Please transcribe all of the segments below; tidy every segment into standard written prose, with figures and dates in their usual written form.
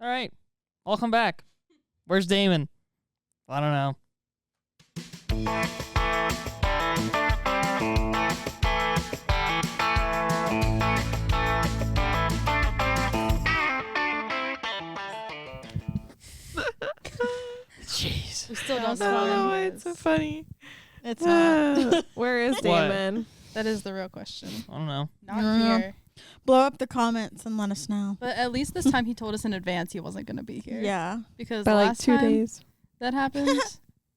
All right. Welcome back. Where's Damon? I don't know. Jeez. We still don't No, know. it's so funny. It's not. Where is What? Damon? That is the real question. I don't know. Not Yeah. here. Blow up the comments and let us know. But at least this time he told us in advance he wasn't going to be here. Yeah. Because By like last 2 time days. that happened,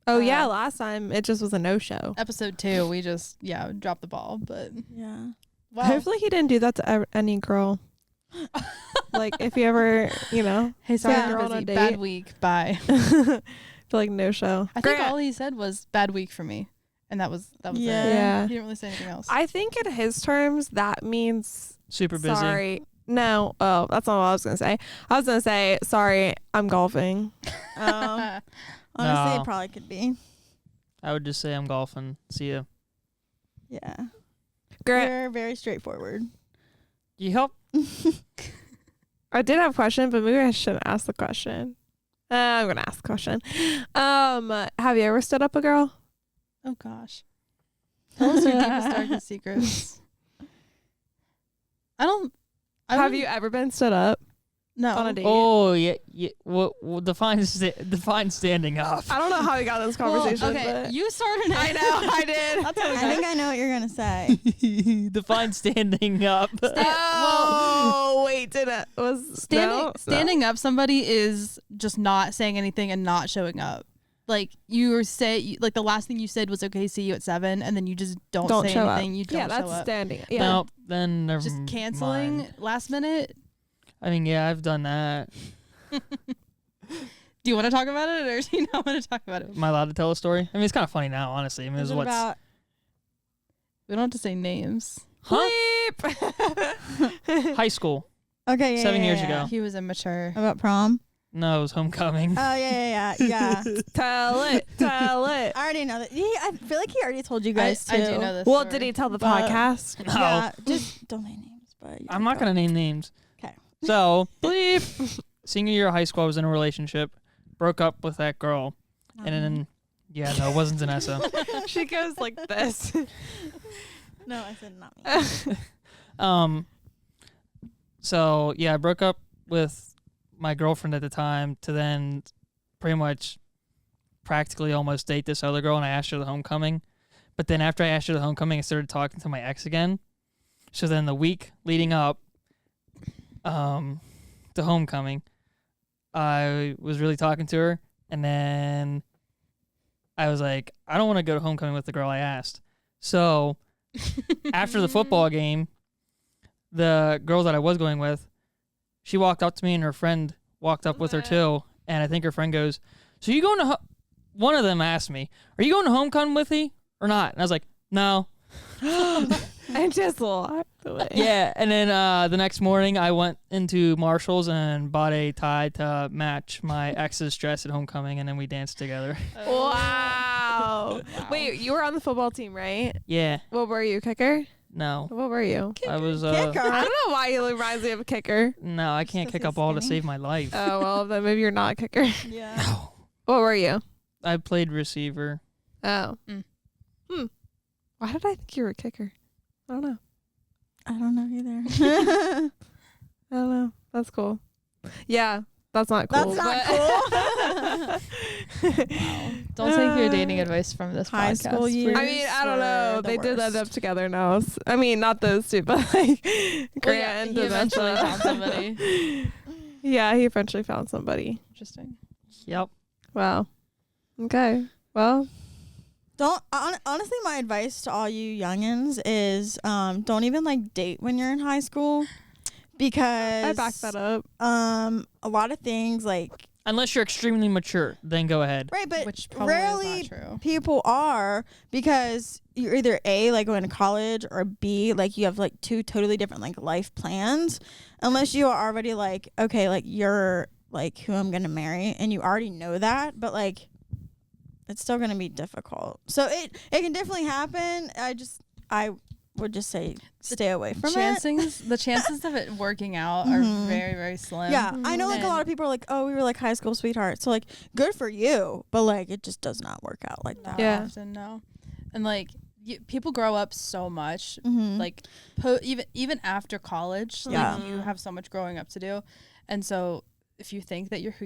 Oh yeah, last time it just was a no-show. episode 2, we just, dropped the ball. But, Yeah. wow. Hopefully he didn't do that to any girl. Like if you ever, Hey, sorry, Yeah. I'm Girl on a busy. date. Bad week. Bye. feel like no show. I think all he said was bad week for me. And that was Yeah. it. Yeah. He didn't really say anything else. I think in his terms that means Super busy. sorry. No, that's not what I was gonna say. I was gonna say sorry. I'm golfing. Honestly, No. it probably could be. I would just say I'm golfing. See ya. Yeah. Grant, We're very straightforward. You help? I did have a question, but maybe I shouldn't ask the question. I'm gonna ask the question. Have you ever stood up a girl? Oh, gosh. Tell us your deepest, darkest secrets. I Have wouldn't- you ever been stood up No. on a date? Oh, yeah. What define standing up? I don't know how we got in this conversation. Well, okay, but you started it. I know, I did. That's how we I got think I know what you're going to say. Define standing up. Oh, wait, did it was Standing up somebody is just not saying anything and not showing up. Like like the last thing you said was okay, see you at 7, and then you just don't say show anything. up. You don't Yeah, show that's up. standing. Yeah. No, then never Just canceling mind. last minute. I mean, yeah, I've done that. Do you want to talk about it, or do you not want to talk about it? Am I allowed to tell a story? I mean, it's kind of funny now, honestly. I mean, Is it's it what's about We don't have to say names. high school. Okay, yeah, 7 years yeah. ago. He was immature. About prom? No, it was homecoming. Oh, yeah. Tell it. I already know that. I feel like he already told you guys too. I do know this. Well, story. did he tell the But- podcast? No, Yeah, just don't name names. But you I'm can not go. gonna name names. 'Kay. So, bleep. Senior year of high school, I was in a relationship, broke up with that girl, and then no, it wasn't Vanessa. She goes like this. No, I said not me. So yeah, I broke up with my girlfriend at the time to then pretty much practically almost date this other girl, and I asked her to homecoming. But then after I asked her to homecoming, I started talking to my ex again. So then the week leading up to homecoming, I was really talking to her, and then I was like, I don't want to go to homecoming with the girl I asked. So after the football game, the girl that I was going with, she walked up to me and her friend walked up with her too. And I think her friend goes, so you going to, one of them asked me, are you going to homecoming with me or not? And I was like, no. And just walked away. Yeah. And then the next morning I went into Marshall's and bought a tie to match my ex's dress at homecoming. And then we danced together. Wow. Wait, you were on the football team, right? Yeah. What were you, kicker? No. What were you? I was, Kicker. I don't know why you reminds me of a kicker. no, I can't 'cause kick he's a ball to skinny. save my life. Oh, well, then maybe you're not a kicker. Yeah. What were you? I played receiver. Oh. Mm. Why did I think you were a kicker? I don't know. I don't know either. I don't know. That's cool. Yeah, that's not cool. That's not but- Don't take your dating advice from this High podcast. school years. I mean, I don't know. were the They did end worst. up together now. I mean, not those two, but like Grant and he eventually Vanessa. found somebody. Yeah, he eventually found somebody. Interesting. Yep. Wow. Okay. Well, Honestly, my advice to all you youngins is don't even like date when you're in high school, because I back that up. a lot of things like Unless you're extremely mature, then go ahead. right, but Which probably rarely is not true. people are, because you're either A, like going to college, or B, like you have like two totally different like life plans, unless you are already like, okay, like you're like who I'm gonna marry and you already know that, but like it's still gonna be difficult. So it can definitely happen. I would just say stay away from The chances of it working out are very, very slim. Yeah, I know like a lot of people are like, oh, we were like high school sweethearts. So like, good for you, but like it just does not work out like that. Yeah. Often, no. And like people grow up so much, Mm-hmm. like even after college. Yeah. Like you have so much growing up to do, and so if you think that if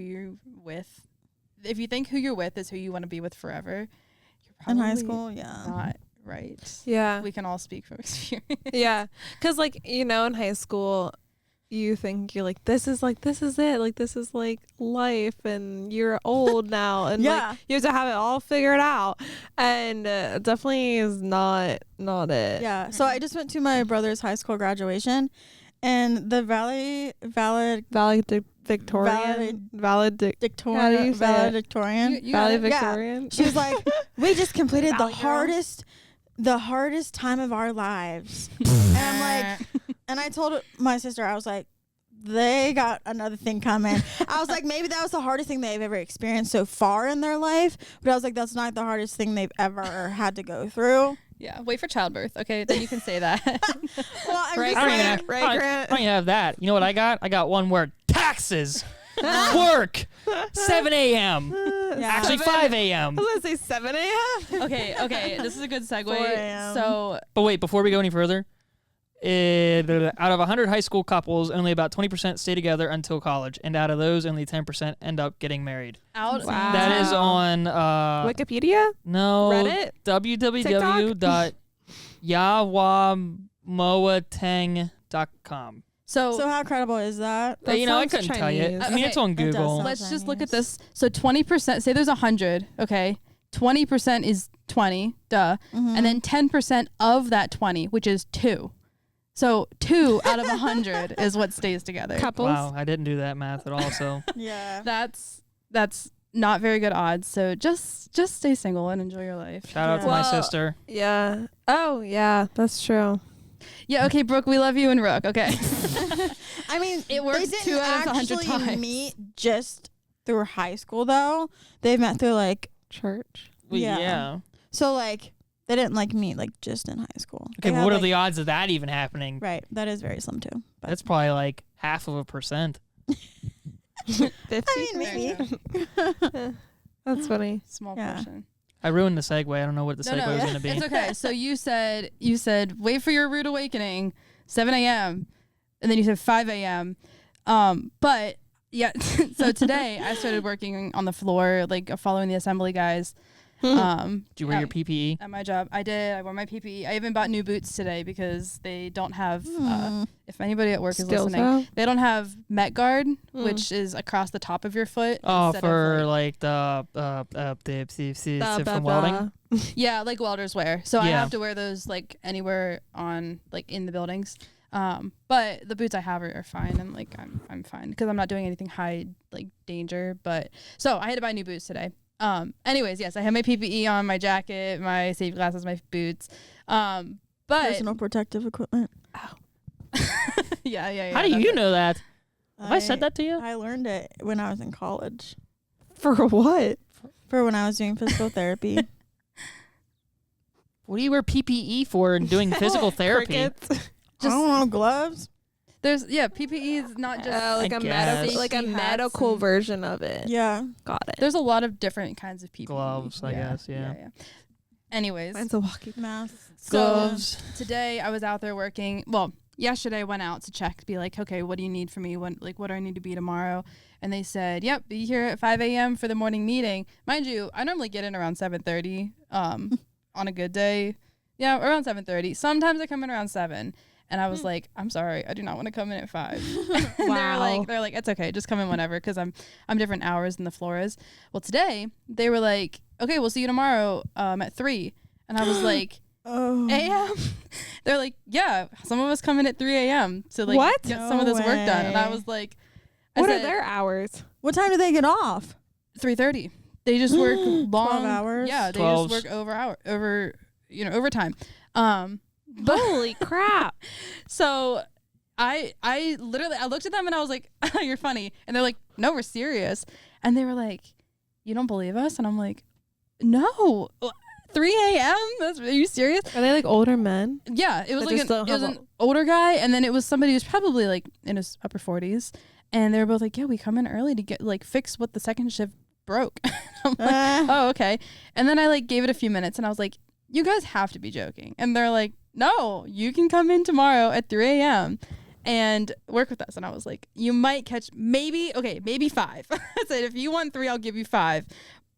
you think who you're with is who you want to be with forever, you're In probably high school, yeah. not right. Yeah. We can all speak from experience. Yeah. Because, like, you know, in high school, you think you're like, this is it. Like, this is like life. And you're old now. And Yeah. like, you have to have it all figured out. And definitely is not it. Yeah. So I just went to my brother's high school graduation, and the valedictorian. You got it. Valedictorian. She was like, we just completed the Valley hardest time of our lives. And I'm like, and I told my sister, I was like, they got another thing coming. I was like, maybe that was the hardest thing they've ever experienced so far in their life. But I was like, that's not the hardest thing they've ever had to go through. Yeah, wait for childbirth. Okay, then you can say that. Well, I'm Right, just Grant? like, Right, I Grant? don't even have that. You know what I got? I got one word: taxes. Work. 7 a.m. yeah. Actually, 5 a.m. I was going to say 7 a.m. Okay, this is a good 4 segue. a.m. So But wait, before we go any further, out of 100 high school couples, only about 20% stay together until college, and out of those, only 10% end up getting married. out. Wow. That is on Wikipedia? no Reddit? www.yawamoateng.com. So how credible is that? That You know, I sounds couldn't tell you. Chinese. I mean, it's on It does Google. sound- Let's just look at Chinese. this. So 20%. Say there's 100. Okay, 20% is 20. Duh. Mhm. And then 10% of that 20, which is 2. So 2 out of 100 is what stays together. Couples? Wow, I didn't do that math at all. So Yeah. That's not very good odds. So just stay single and enjoy your life. shout out to my Well, sister. Yeah. Oh, yeah. That's true. Yeah. Okay, Brooke, we love you and Rook. Okay. I mean, It works they didn't 2 out of 100 actually times. meet just through high school, though. They met through like, Church. Well, yeah. yeah. so like they didn't like meet like just in high school. Okay, They but had, what are like- the odds of that even happening? Right, that is very slim too. But That's probably like 0.5%. 50? I mean, maybe. That's funny. Small Yeah. portion. I ruined the segue. I don't know what the segue was going to be. It's okay. So you said wait for your rude awakening, 7 a.m. and then you said 5 a.m. But yeah, so today I started working on the floor, like following the assembly guys. Did you wear yeah. your PPE? At my job, I did. I wore my PPE. I even bought new boots today because they don't have. If anybody at work is Steel listening, toe? they don't have Met Guard, which is across the top of your foot. Oh, instead for of like the from welding. yeah, like welders wear. So I Yeah. have to wear those like anywhere on like in the buildings. But the boots I have are fine, and like I'm fine because I'm not doing anything high like danger. But so I had to buy new boots today. Anyways, yes, I have my PPE on, my jacket, my safety glasses, my boots. But Personal protective equipment. yeah. How do that's you it. know that? Have I said that to you? I learned it when I was in college For what? for when I was doing physical therapy. What do you wear PPE for and doing physical therapy? Crickets. I don't know, gloves. There's PPE is not just Like I a guess. medical, Safety hats medical and- version of it. Yeah. Got it. there's a lot of different kinds of PPE. Gloves, I guess, yeah. Anyways, Mine's a walkie. Masks. so Gloves. today I was out there working. Well, yesterday I went out to check, be like, okay, what do you need from me? What do I need to be tomorrow? And they said, yep, be here at 5 a.m. for the morning meeting. Mind you, I normally get in around 7:30 on a good day. Yeah, around 7:30. Sometimes I come in around 7. And I was like, I'm sorry, I do not want to come in at 5. Wow. they're like, it's okay, just come in whenever, because I'm different hours than the floor is. Well, today they were like, okay, we'll see you tomorrow at 3. And I was like, Oh. a.m. They're like, yeah, some of us come in at 3 a.m. to like What? get some of this work done. And I way. was like, What are their hours? What time do they get off? 3:30. They just work long 12 hours? Yeah, they 12s. just work overtime. Holy crap. So I looked at them and I was like, you're funny. And they're like, no, we're serious. And they were like, you don't believe us? And I'm like, no. 3 a.m. Are you serious? Are they like older men? Yeah, it was That like just don't it was have an older guy, and then it was somebody who's probably like in his upper 40s, and they were both like, "Yeah, we come in early to get like fix what the second shift broke." I'm like, "Oh, okay." And then I like gave it a few minutes, and I was like, "You guys have to be joking." And they're like, "No, you can come in tomorrow at 3 a.m. and work with us." And I was like, "You might catch maybe 5." I said, "If you want 3, I'll give you 5."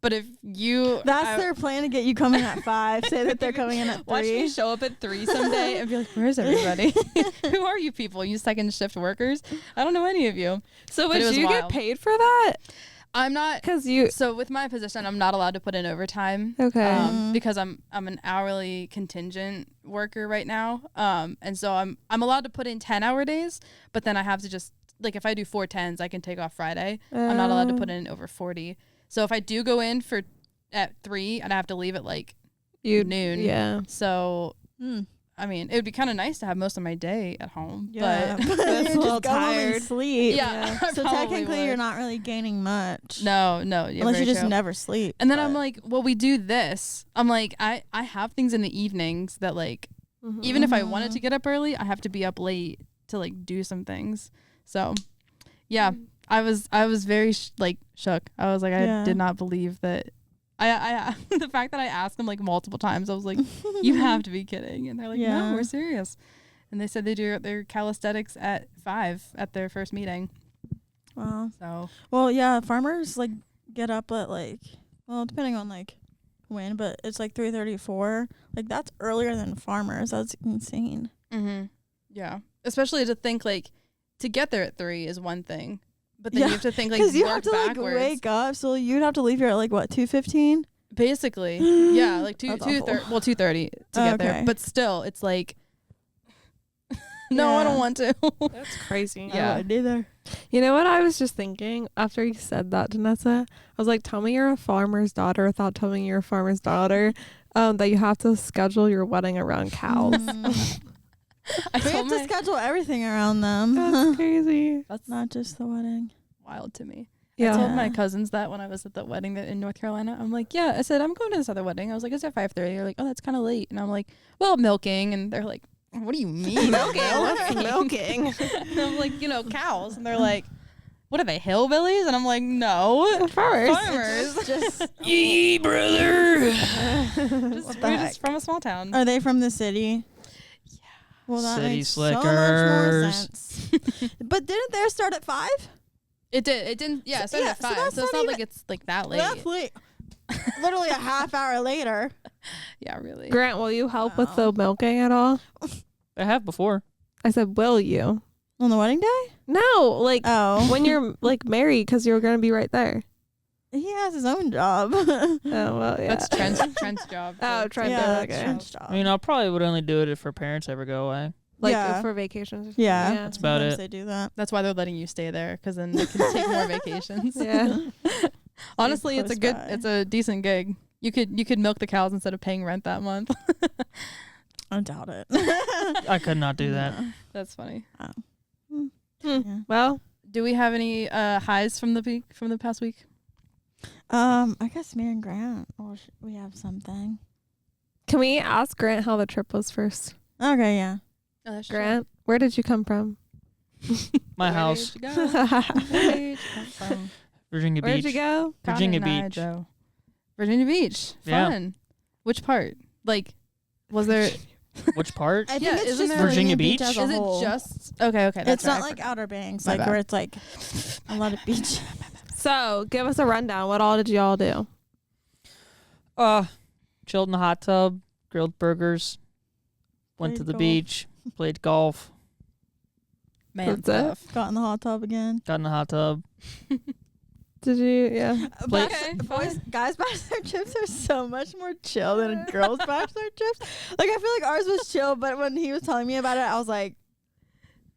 But if you That's their plan to get you coming at 5. Say that they're coming in at 3. watch me show up at 3 someday and be like, "Where's everybody? Who are you people? You second shift workers? I don't know any of you." So But it would was you get wild. paid for that? I'm not. Because you. So with my position, I'm not allowed to put in overtime. Okay. Because I'm an hourly contingent worker right now. And so I'm allowed to put in 10-hour days, but then I have to just like if I do 4 10s, I can take off Friday. I'm not allowed to put in over 40. So if I do go in at 3, and I have to leave at like noon. Yeah. So I mean, it would be kind of nice to have most of my day at home. Yeah, But That's a you little just go home and tired. sleep. yeah. I So probably technically, would. you're not really gaining much. No. Yeah, Unless you very just true. never sleep. And then but- I'm like, well, we do this. I'm like, I have things in the evenings that like, even if I wanted to get up early, I have to be up late to like do some things. So, yeah, I was very shook. I was like, I did not believe that. I the fact that I asked them like multiple times, I was like, you have to be kidding. And they're like, Yeah. no, we're serious. And they said they do their calisthenics at 5 at their first meeting. Wow. So Well, yeah, farmers like get up at like, well, depending on like when, but it's like 3:34. Like that's earlier than farmers. That's insane. yeah, especially to think like to get there at 3 is one thing, but then Yeah, you have to think like Because you work have to backwards. like wake up, so you'd have to leave here at like what 2:15. Basically, yeah, like 2:30 to get there. Okay. But still, it's like, no, I don't Yeah. want to. That's crazy. Yeah. I wouldn't either. You know what I was just thinking after you said that, Danessa? I was like, tell me you're a farmer's daughter without telling me you're a farmer's daughter. That you have to schedule your wedding around cows. I We have told to my schedule everything around them. That's crazy. that's Not just the wedding. wild to me. Yeah. I told my cousins that when I was at the wedding in North Carolina. I'm like, yeah. I said I'm going to this other wedding. I was like, it's at 5:30. They're like, oh, that's kind of late. And I'm like, well, milking. And they're like, what do you mean Milking? What's milking? And I'm like, cows. And they're like, what are they, hillbillies? And I'm like, no, Farmers. farmers. Just Yee, brother. We're heck? just from a small town. are they from the city? Yeah. Well, that City makes so much more slickers. sense. But didn't theirs start at 5? It did. It didn't. Yeah, it So- started yeah, at so 5. that's So it's not not even- like it's like that late. That's late. Literally a half hour later. Yeah, really. Grant, will you help with the milking at all? I have before. I said, will you? On the wedding day? No, like Oh. when you're like married, because you're gonna be right there. He has his own job. Oh well, yeah. That's Trent's job. Oh, Trent. yeah, okay. that's Trent's job. I mean, I probably would only do it if her parents ever go away. Like Yeah. for vacations. Or something. Yeah. That's about Sometimes it. They do that. That's why they're letting you stay there, because then they can take more vacations. Yeah. Honestly, it's a close good, by. it's a decent gig. You could milk the cows instead of paying rent that month. I doubt it. I could not do that. That's funny. Yeah. Well, Do we have any highs from the past week? I guess me and Grant, we have something. can we ask Grant how the trip was first? Okay, yeah. Oh, that's Grant, where did you come from? My house, Where did you come from? Virginia Where Beach. did you go? Virginia Cotton Eye Beach. Joe. Virginia Beach. Yeah. Fun. Which part? Like, was there? Which part? I think Yeah, it's isn't just there- Virginia Beach? as a Is it whole. just okay? Okay, that's It's not right, I like forgot. Outer Banks, My like bad. where it's like a lot of beach. So, give us a rundown. What all did y'all do? Chilled in the hot tub, grilled burgers, went to Played the golf. beach, played golf, Man That's it? stuff. Got in the hot tub again. got in the hot tub. Did you? Yeah. Play- Okay, Boys, guys' bachelor trips are so much more chill than girls' bachelor trips. Like I feel like ours was chill, but when he was telling me about it, I was like,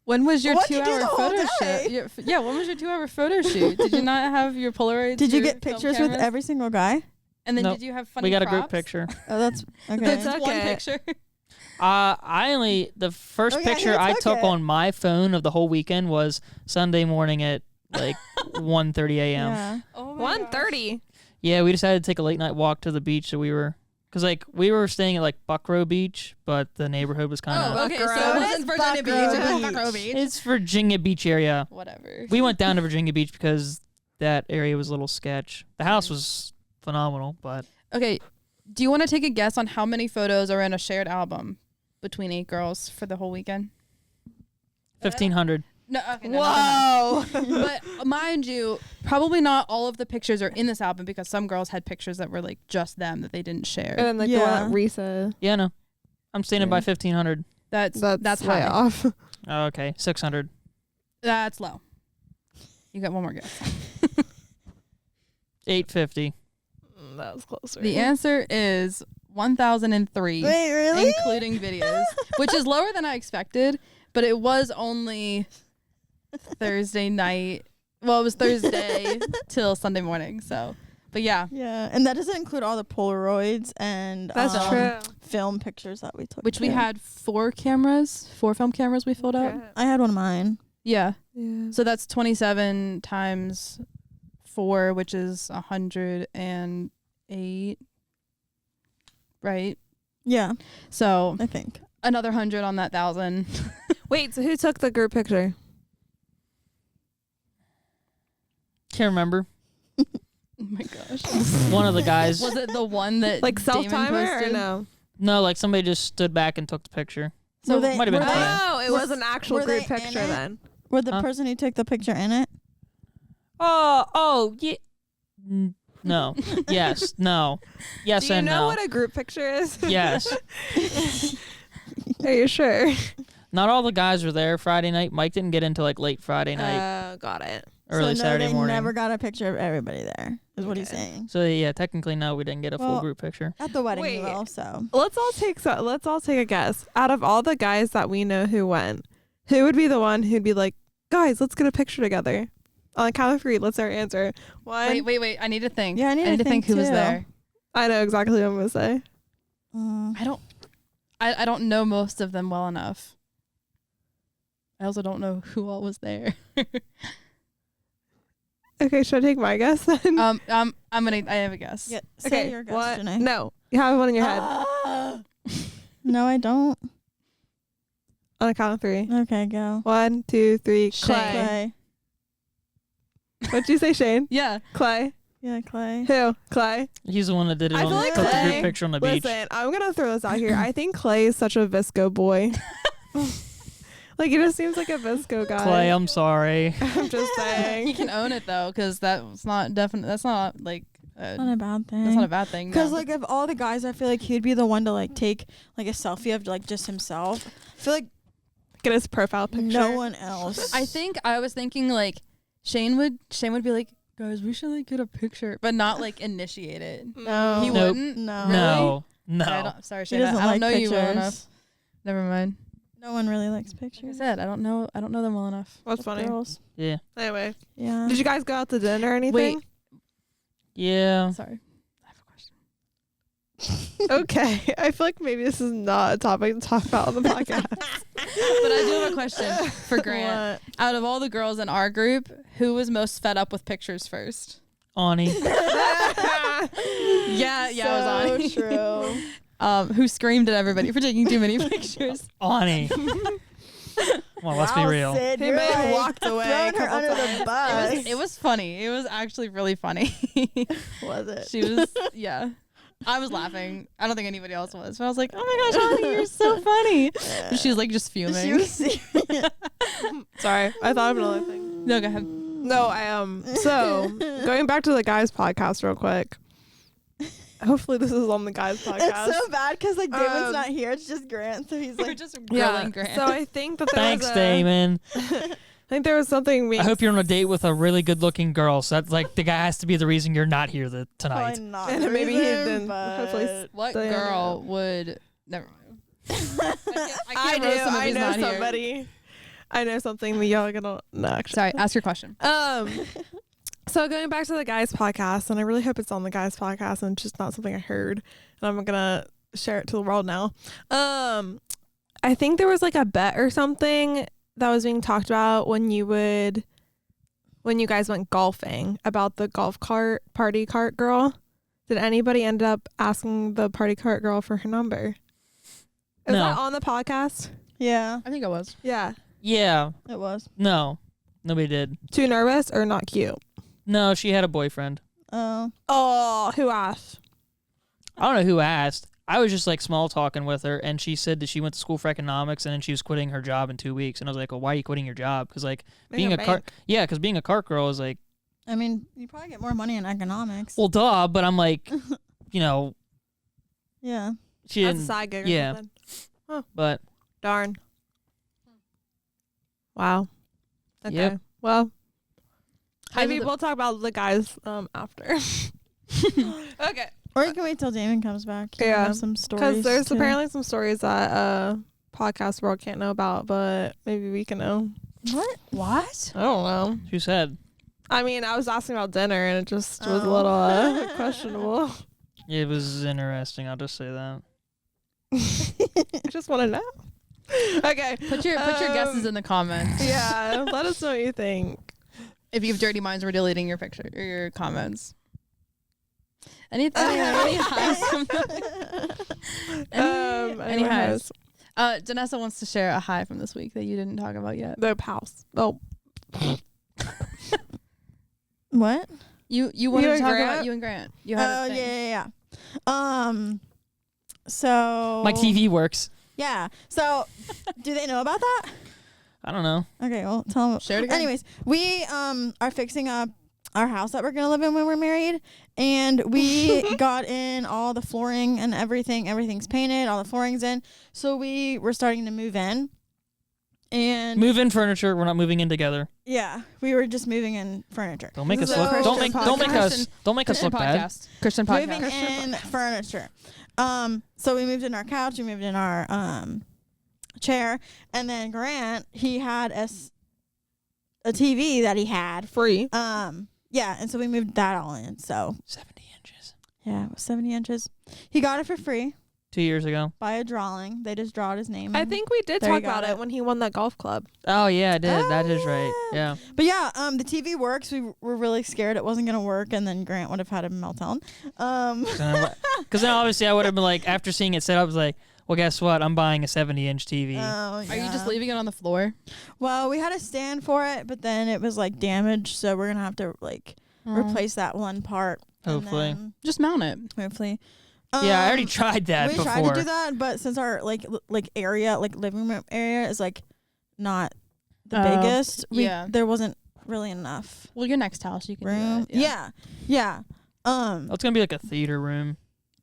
When was your What'd you do 2-hour the whole photo day? shoot? Yeah, when was your 2-hour photo shoot? Did you not have your Polaroids? "Did you your get film pictures with cameras? every single guy?" And then Nope. did you have funny We got a group props? picture. Oh, that's okay. That's Took one it. picture. The first Oh, yeah, picture he I took took it. on my phone of the whole weekend was Sunday morning at like 1:30 a.m. Yeah. Oh my 1:30. Yeah, we decided to take a late night walk to the beach that we were Because, like, we were staying at, like, Buckrow Beach, but the neighborhood was kind of... Oh, okay, so Buckrow. it wasn't Virginia Beach. Buckrow Beach. It's Virginia Beach area. Whatever. We went down to Virginia Beach because that area was a little sketch. The house was phenomenal, but... Okay, do you want to take a guess on how many photos are in a shared album between 8 girls for the whole weekend? 1,500. No, okay, no, Whoa. But mind you, probably not all of the pictures are in this album because some girls had pictures that were like just them that they didn't share. And then like the one that Risa. Yeah, no. I'm standing by 1,500. That's way high. off. Oh, okay, 600. That's low. You got one more guess. 850. That was closer. The answer is 1,003. Wait, really? Including videos, which is lower than I expected, but it was only Thursday night. Well, it was Thursday till Sunday morning. So, but yeah, Yeah, and that doesn't include all the Polaroids and That's true. film pictures that we took. which we too. had 4 film cameras we filled up. I had one of mine. Yeah. Yeah. So that's 27 times 4, which is 108. Right. Yeah, So I think. another 100 on that 1,000. Wait, so who took the group picture? Can't remember. Oh my gosh. One of the guys. Was it the one that Like Damon self-timer or posted? no? No, like somebody just stood back and took the picture. So Were they- might have been were Clay. they- Oh, it were- was an actual were they group in picture it? then. Were the Huh? person who took the picture in it? Oh, yeah. No. Yes. No. Yes Do you and know no. what a group picture is? Yes. Are you sure? Not all the guys were there Friday night. Mike didn't get into like late Friday night, Got it. early so Saturday they morning. never got a picture of everybody there, is what he's Okay. saying. So yeah, technically no, we didn't get a full Well, group picture. At the wedding, Wait. you will, so. Let's all take a guess. Out of all the guys that we know who went, who would be the one who'd be like, guys, let's get a picture together? On the count of 3, let's our answer. 1. Wait. I need to think. Yeah, I need to think think who was too. there. I know exactly what I'm gonna say. I don't know most of them well enough. I also don't know who all was there. Okay, should I take my guess then? I have a guess. Yeah, say Okay, your guess, what? Janae. No, you have one in your head. No, I don't. On the count of 3. Okay, go. 1, 2, 3. Shane. Clay. Clay. What'd you say, Shane? Yeah. Clay. Yeah, Clay. Who? Clay. He's the one that did it I on feel like took the Clay- group picture on the beach. Listen, I'm gonna throw this out here. I think Clay is such a Visco boy. Like he just seems like a Visco guy. Clay, I'm sorry. I'm just He saying. can own it though, because that's not definite. That's not like. Not a bad thing. That's not a bad thing. Because no. like of all the guys, I feel like he'd be the one to like take like a selfie of like just himself. I feel like Get his profile picture. no one else. I think I was thinking like Shane would be like, guys, we should like get a picture, but not like initiate it. No. He Nope. wouldn't. No. No. No. Sorry, He Shane. doesn't I don't like know pictures. you well enough. Never mind. No one really likes Like I pictures. said, I don't know them well enough. That's funny. Girls. Yeah. Anyway, Yeah. did you guys go out to dinner or anything? Yeah. Sorry. I have a question. Okay. I feel like maybe this is not a topic to talk about on the podcast. But I do have a question for Grant. Out of all the girls in our group, who was most fed up with pictures first? Ani. Yeah, it was Ani. true. Who screamed at everybody for taking too many pictures. Ani. Well, let's be real. Sid, He you're may have like walked away a throwing her couple under times. the bus. It was funny. It was actually really funny. Was it? She was, yeah. I was laughing. I don't think anybody else was. But I was like, oh my gosh, Ani, you're so funny. And she was like just fuming. She was serious. Sorry, I thought of another thing. No, go ahead. No, I So going back to the guys' podcast real quick. Hopefully this is on the guys' podcast. It's so bad because like Damon's Um, not here. It's just Grant, so he's We're like, just grilling Grant. So I think that there Thanks, was Damon. I think there was something we. I hope you're on a date with a really good-looking girl. So that's like the guy has to be the reason you're not here tonight. probably not. And the maybe he reason, didn't. but Hopefully What Diana. girl would... Never mind. I roast someone I who's know not here. somebody. I know something that y'all are gonna. No, actually. Sorry, ask your question. So going back to the guys' podcast, and I really hope it's on the guys' podcast and just not something I heard, and I'm gonna share it to the world now. I think there was like a bet or something that was being talked about when you guys went golfing about the golf cart party cart girl Did anybody end up asking the party cart girl for her number? Is No. that on the podcast? Yeah, I think it was. Yeah. Yeah. it was. No. Nobody did. Too nervous or not cute? No, she had a boyfriend. Oh, Oh, who asked? I don't know who asked. I was just like small talking with her, and she said that she went to school for economics, and then she was quitting her job in 2 weeks. And I was like, well, why are you quitting your job? Because like being a cart, because being a cart girl is like, I mean, you probably get more money in economics. well, duh. But I'm like, you know, Yeah. she That's a didn't. side gig or Yeah. something. But Darn. Wow. Okay. Yep. Well, How's maybe it- we'll talk about the guys after. Okay. Or you can wait till Damon comes back. He Yeah, have some stories. Because there's too. apparently some stories that podcast world can't know about, but maybe we can know. What? I don't know. she said, I mean, I was asking about dinner, and it just was a Oh. little questionable. it was interesting. I'll just say that. I just want to know. Okay. Put your guesses in the comments. Yeah. Let us know what you think. If you have dirty minds, we're deleting your picture or your comments. Anything? Any highs? Any Anyone highs? has Danessa wants to share a high from this week that you didn't talk about yet. the house. Oh, What? You wanted You to and talk Grant? about you and Grant. You had Oh, a yeah, thing. yeah. So. My TV works. Yeah. So, do they know about that? I don't know. Okay, well, tell them. Share it again. Anyways, we are fixing up our house that we're gonna live in when we're married, and we got in all the flooring and everything. Everything's painted, all the flooring's in. So we were starting to move in, and Move in furniture. We're not moving in together. yeah, we were just moving in furniture. Don't make This us is a look. Christian Don't make podcast. us. Don't make us Christian look bad. podcast. Christian podcast. Moving in furniture. So we moved in our couch. We moved in our chair, and then Grant, he had a TV that he had. free. Yeah, and so we moved that all in. So 70 inches. yeah, it was 70 inches. He got it for free 2 years ago. by a drawing. They just drawed his name. I in. think we did There you talk about got it it. when he won that golf club. Oh yeah, I did. That is right. yeah. Yeah. But yeah, the TV works. We were really scared it wasn't gonna work, and then Grant would have had a meltdown. Because then obviously I would have been like, after seeing it set up, I was like, well, guess what? I'm buying a 70-inch TV. Oh, Are you yeah. just leaving it on the floor? Well, we had a stand for it, but then it was like damaged, so we're gonna have to like replace that one part. and Hopefully. then Just mount it. hopefully. Yeah, I already tried that we before. tried to do that, but since our like area, like living room area, is like not the biggest, yeah. there wasn't really enough Well, your next house, you can room. do that. Yeah. Oh, it's gonna be like a theater room.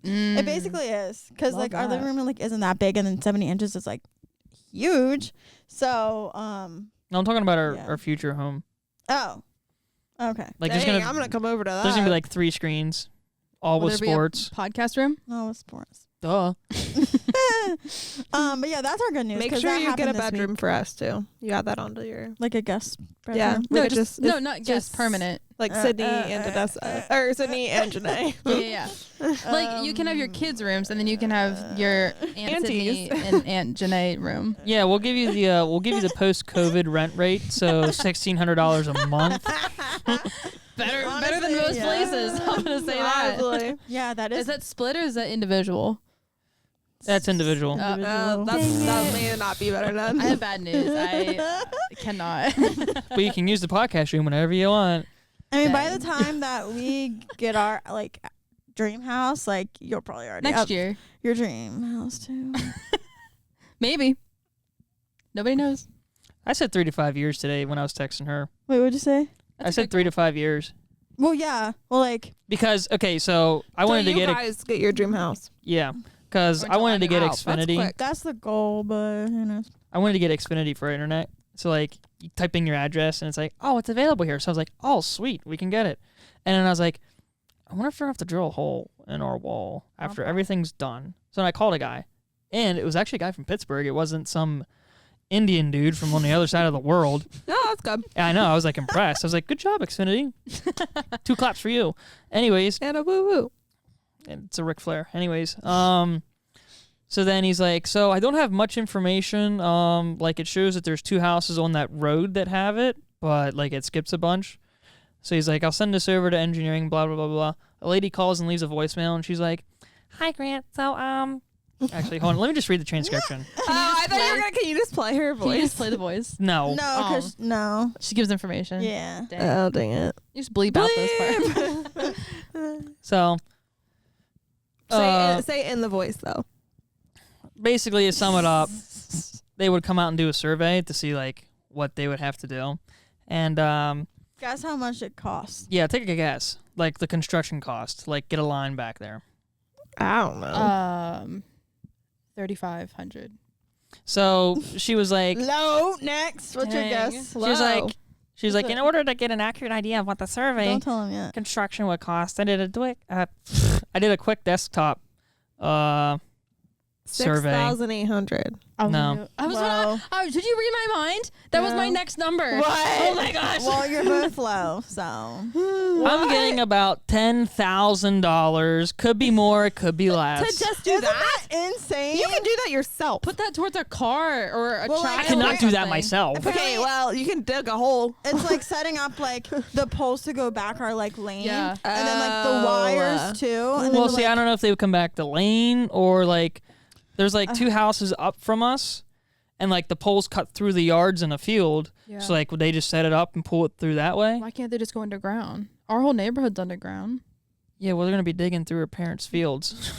It basically is because Love like our living that. room like isn't that big, and then 70 inches is like huge. So No, I'm talking about our, Yeah. our future home. oh, okay. Like Dang, there's I'm gonna gonna come over to that. there's gonna be like 3 screens, all Will with there be a sports. podcast room. No, it's sports. Duh. But yeah, that's our good news. Make 'cause sure that you get a happened this bedroom week. for us too. You add that onto your like a guest bedroom. Yeah. No, Like, just it's not just just- permanent. like Sydney and Odessa or Sydney and Janae. Yeah. Like you can have your kids' rooms, and then you can have your Aunt Sydney Aunties. and Aunt Janae room. Yeah, we'll give you the post-COVID rent rate, so $1,600 a month. Better than Honestly, most yeah. places. I'm gonna say that. Honestly. Yeah, that is. Is that split or is that individual? That's individual. Individual. That may not be better than. I have bad news. I cannot. But you can use the podcast room whenever you want. I mean, by Dang. the time that we get our like dream house, like you'll probably already Next have year, your dream house too. maybe. Nobody knows. I said 3 to 5 years today when I was texting her. Wait, what'd you say? I said 3 to 5 years. Well, yeah. Well, like Because, okay, so I wanted to get it. guys get your dream house. Yeah. Because Or I wanted to get Wow, that's Xfinity. quick. that's the goal, but who knows? I wanted to get Xfinity for internet. So, like, you type in your address and it's like, oh, it's available here. So I was like, oh, sweet, we can get it. And then I was like, I wonder if they're going to have to drill a hole in our wall after everything's done. So then I called a guy. And it was actually a guy from Pittsburgh. It wasn't some Indian dude from on the other side of the world. Oh, that's good. And I know. I was, like, impressed. I was like, good job, Xfinity. 2 claps for you. Anyways. And a woo woo. And it's a Ric Flair. Anyways, so then he's like, so I don't have much information. Like it shows that there's 2 houses on that road that have it, but like it skips a bunch. So he's like, I'll send this over to engineering, blah, blah, blah, blah. A lady calls and leaves a voicemail, and she's like, hi, Grant. So, actually, hold on. Let me just read the transcription. I thought you were gonna. Can you just play her Can you just voice? play the voice? No. No, because no. She gives information. Yeah. Dang. Oh, dang it. You just bleep out those parts. So, Say in the voice though. basically, to sum it up, they would come out and do a survey to see, like, what they would have to do. And, Guess how much it costs. yeah, take a guess. Like, the construction cost. Like, get a line back there. I don't know. 3,500. So, she was like... Low. Next. What's your Dang. guess? She was like, in order to get an accurate idea of what the survey Don't tell him yet. construction would cost, I did a quick desktop survey. 6,800. No. Did you read my mind? That was my next number. What? Oh my gosh. Well, you're both low, so. I'm getting about $10,000. Could be more, it could be less. To just do Isn't that? that insane? You can do that yourself. Put that towards a car or a Well, child. I I cannot or do that something. myself. Okay, well, you can dig a hole. It's like setting up like the poles to go back are like lane, Yeah. and then like the wires too. And Well, then see, like, I don't know if they would come back to lane or like there's like two houses up from us and like the poles cut through the yards in a field. Yeah. So like would they just set it up and pull it through that way? Why can't they just go underground? Our whole neighborhood's underground. Yeah, well they're gonna be digging through her parents' fields.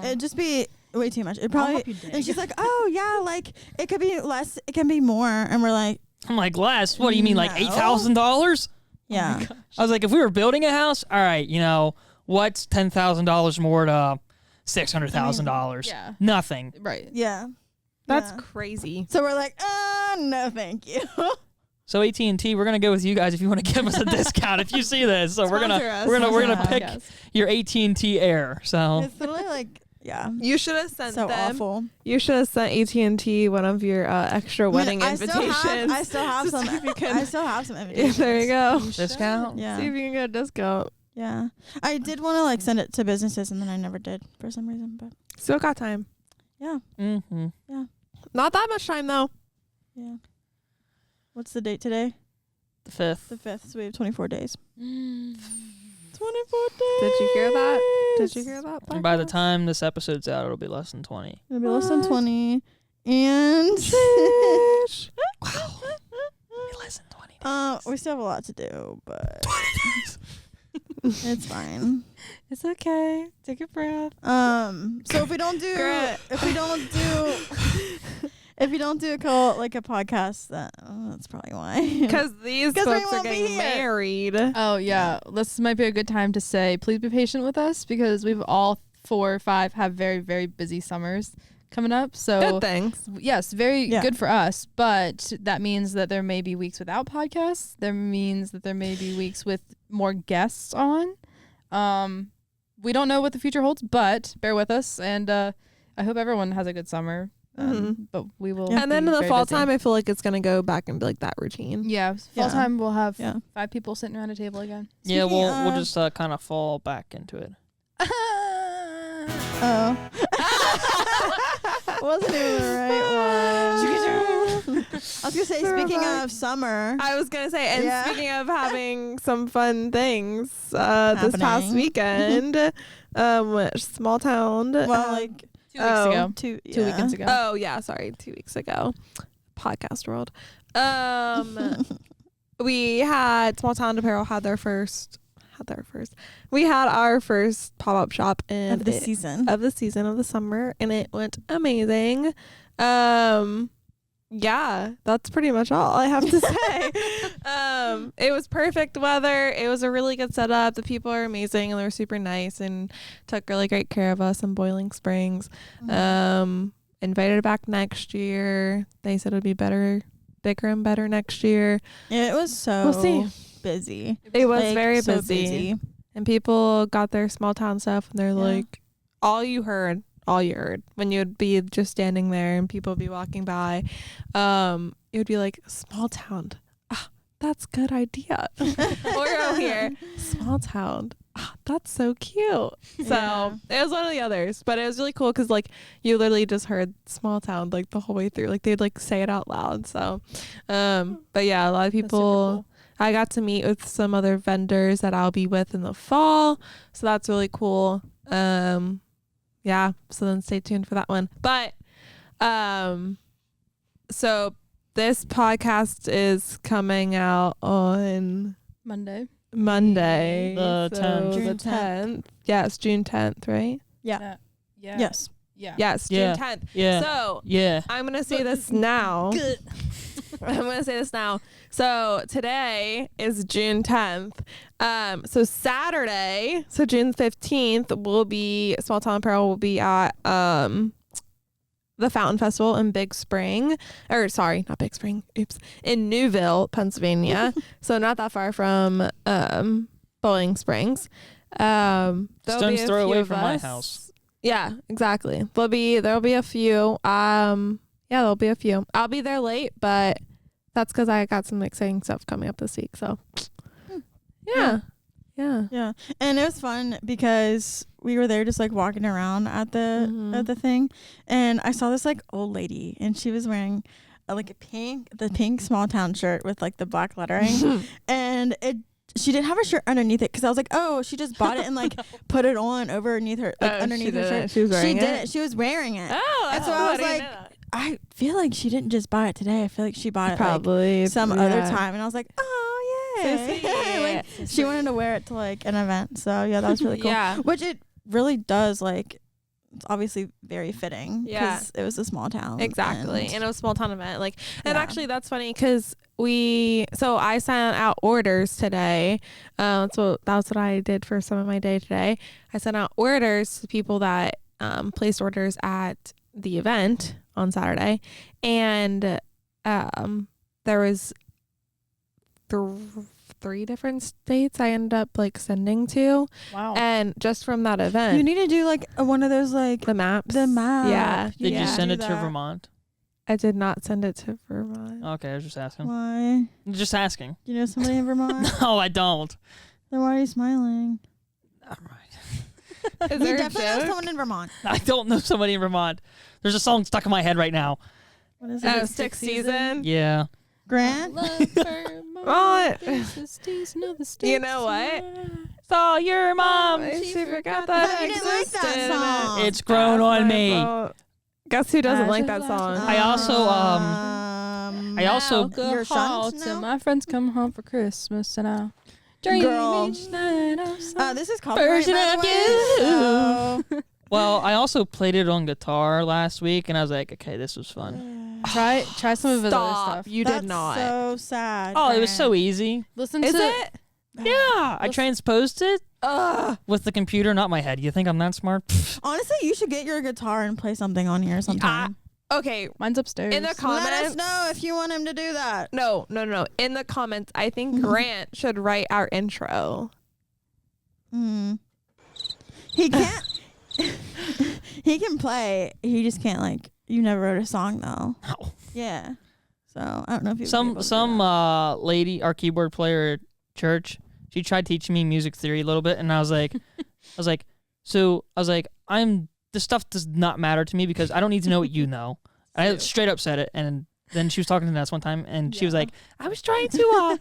it'd just be way too much. It I'll probably. help you dig. And she's like, "Oh yeah, like it could be less, it can be more," and we're like, I'm like, Les, what do you mean like No. $8,000? "Yeah." I was like, if we were building a house, all right, you know, what's $10,000 more to $600,000? Yeah. Nothing. Right. Yeah. That's Yeah. crazy. So we're like, no, thank you. So AT&T, we're gonna go with you guys if you want to give us a discount if you see this. So we're Sponsor gonna us. we're gonna Sponsor pick us. your AT&T Air. So It's literally like, yeah, You should have sent so them. awful. You should have sent AT&T one of your extra wedding I invitations. still have Just some. see if you can- I still have some Yeah, invitations. there you go. discount. Yeah. See if you can get a discount. Yeah. I did want to like send it to businesses and then I never did for some reason, but Still got time. yeah. Mm-hmm. Not that much time though. Yeah. What's the date today? The 5th. The 5th. So we have 24 days. 24 days. Did you hear that? Did you hear that? And by the podcast? time this episode's out, it'll be less than 20. It'll be less than What? 20. And Wow. Less than 20 we still have a lot to do, but it's fine. It's okay. Take a breath. So if we don't do if you don't do a call like a podcast, that's probably why. Because these 'Cause we folks are won't be getting here. married. Oh yeah, this might be a good time to say, please be patient with us because we've all 4 or 5 have very, very busy summers coming up. So Good things. yes, very Yeah. good for us. But that means that there may be weeks without podcasts. There means that there may be weeks with more guests on. We don't know what the future holds, but bear with us. And I hope everyone has a good summer. But we will. And then be in the very fall busy. time, I feel like it's gonna go back and be like that routine. Yeah, fall Yeah. time we'll have Yeah. 5 people sitting around a table again. Yeah, Speaking we'll of- just kind of fall back into it. Oh. Wasn't even the right one. I was gonna say, speaking of summer, I was gonna say, and Yeah. speaking of having some fun things, this past Happening. weekend, small town. well, like 2 weeks ago. 2 2 weekends ago. Oh yeah, sorry, 2 weeks ago. Podcast world. We had Small Town Apparel had their first. We had our first pop-up shop in of the season. of the season of the summer, and it went amazing. Yeah, that's pretty much all I have to say. It was perfect weather. It was a really good setup. The people are amazing and they were super nice and took really great care of us in Boiling Springs. Invited back next year. They said it'd be better, bigger and better next year. It was so We'll see. busy. It was Like, very so busy. And people got their small town stuff and they're Yeah. like, all you heard when you'd be just standing there and people would be walking by, it would be like, small town. That's good idea. Or over here, small town. That's so cute. So Yeah. it was one of the others, but it was really cool because like you literally just heard small town like the whole way through. Like they'd like say it out loud. So, but yeah, a lot of That's super people. cool. I got to meet with some other vendors that I'll be with in the fall. So that's really cool. Yeah. So then stay tuned for that one. But, so this podcast is coming out on Monday. The So 10th. the June 10th. Yes, June 10th, right? Yeah. Yes. Yeah. Yes, Yeah. June 10th. Yeah. So Yeah. I'm going to say this now. I'm going to say this now. So today is June 10th. So Saturday, so June 15th, will be Small Town Apparel will be at the Fountain Festival in Big Spring, or sorry, not Big Spring, in Newville, Pennsylvania. So not that far from Bowling Springs. There'll be Stone's a throw few away of from my us. house. Yeah, exactly. There'll be a few. There'll be a few. I'll be there late, but that's because I got some exciting stuff coming up this week. So yeah. Yeah. And it was fun because we were there just like walking around at the thing, and I saw this like old lady, and she was wearing the pink small town shirt with like the black lettering, and she didn't have a shirt underneath it because I was like, oh, she just bought it and like put it on underneath her underneath her shirt. She was wearing it. didn't. She was wearing it. Oh, And so I was like, I feel like she didn't just buy it today. I feel like she bought it probably like some other time, and I was like, oh So yeah. sweet. Like, she wanted to wear it to like an event, so yeah, that was really cool. Yeah. Which it really does, like, it's obviously very fitting. Yeah. 'Cause it was a small town. Exactly. And it was a small town event. Like, and Yeah. actually that's funny because I sent out orders today. So that's what I did for some of my day today. I sent out orders to people that placed orders at the event on Saturday. And there was three different states I ended up like sending to. Wow. And just from that event. You need to do like one of those like the maps. the map. Yeah. Did you send do it to that. Vermont? I did not send it to Vermont. Okay, I was just asking. Why? Just asking. Do you know somebody in Vermont? No, I don't. Then why are you smiling? All right. Is You there a definitely know joke? someone in Vermont. I don't know somebody in Vermont. There's a song stuck in my head right now. What is Oh, it? stick season. Yeah. Grant? What? You know what? Saw your mom. She forgot that Oh, you didn't like that existed. song. It's grown on me. Guess who doesn't like that song? I also, I also- your Alcohol sons till now? my friends come home for Christmas and I'll dream Girl. each night of some This is copyright, Version by of the way, so- Well, I also played it on guitar last week, and I was like, okay, this was fun. Try some of his other Stop. stuff. You That's did not. so sad. Oh, it was so Grant. easy. Listen Is to it? Yeah, I transposed it with the computer, not my head. You think I'm that smart? Pfft. Honestly, you should get your guitar and play something on here sometime. Okay. Mine's upstairs. In the Let us comments. know if you want him to do that. No. In the comments, I think Grant should write our intro. He can't. He can play. He just can't like. You never wrote a song though. No. Yeah. So I don't know if you. Some lady, our keyboard player at church, she tried teaching me music theory a little bit, and I was like, this stuff does not matter to me because I don't need to know what you know. I straight up said it, and then she was talking to Ness one time, and she was like, I was trying to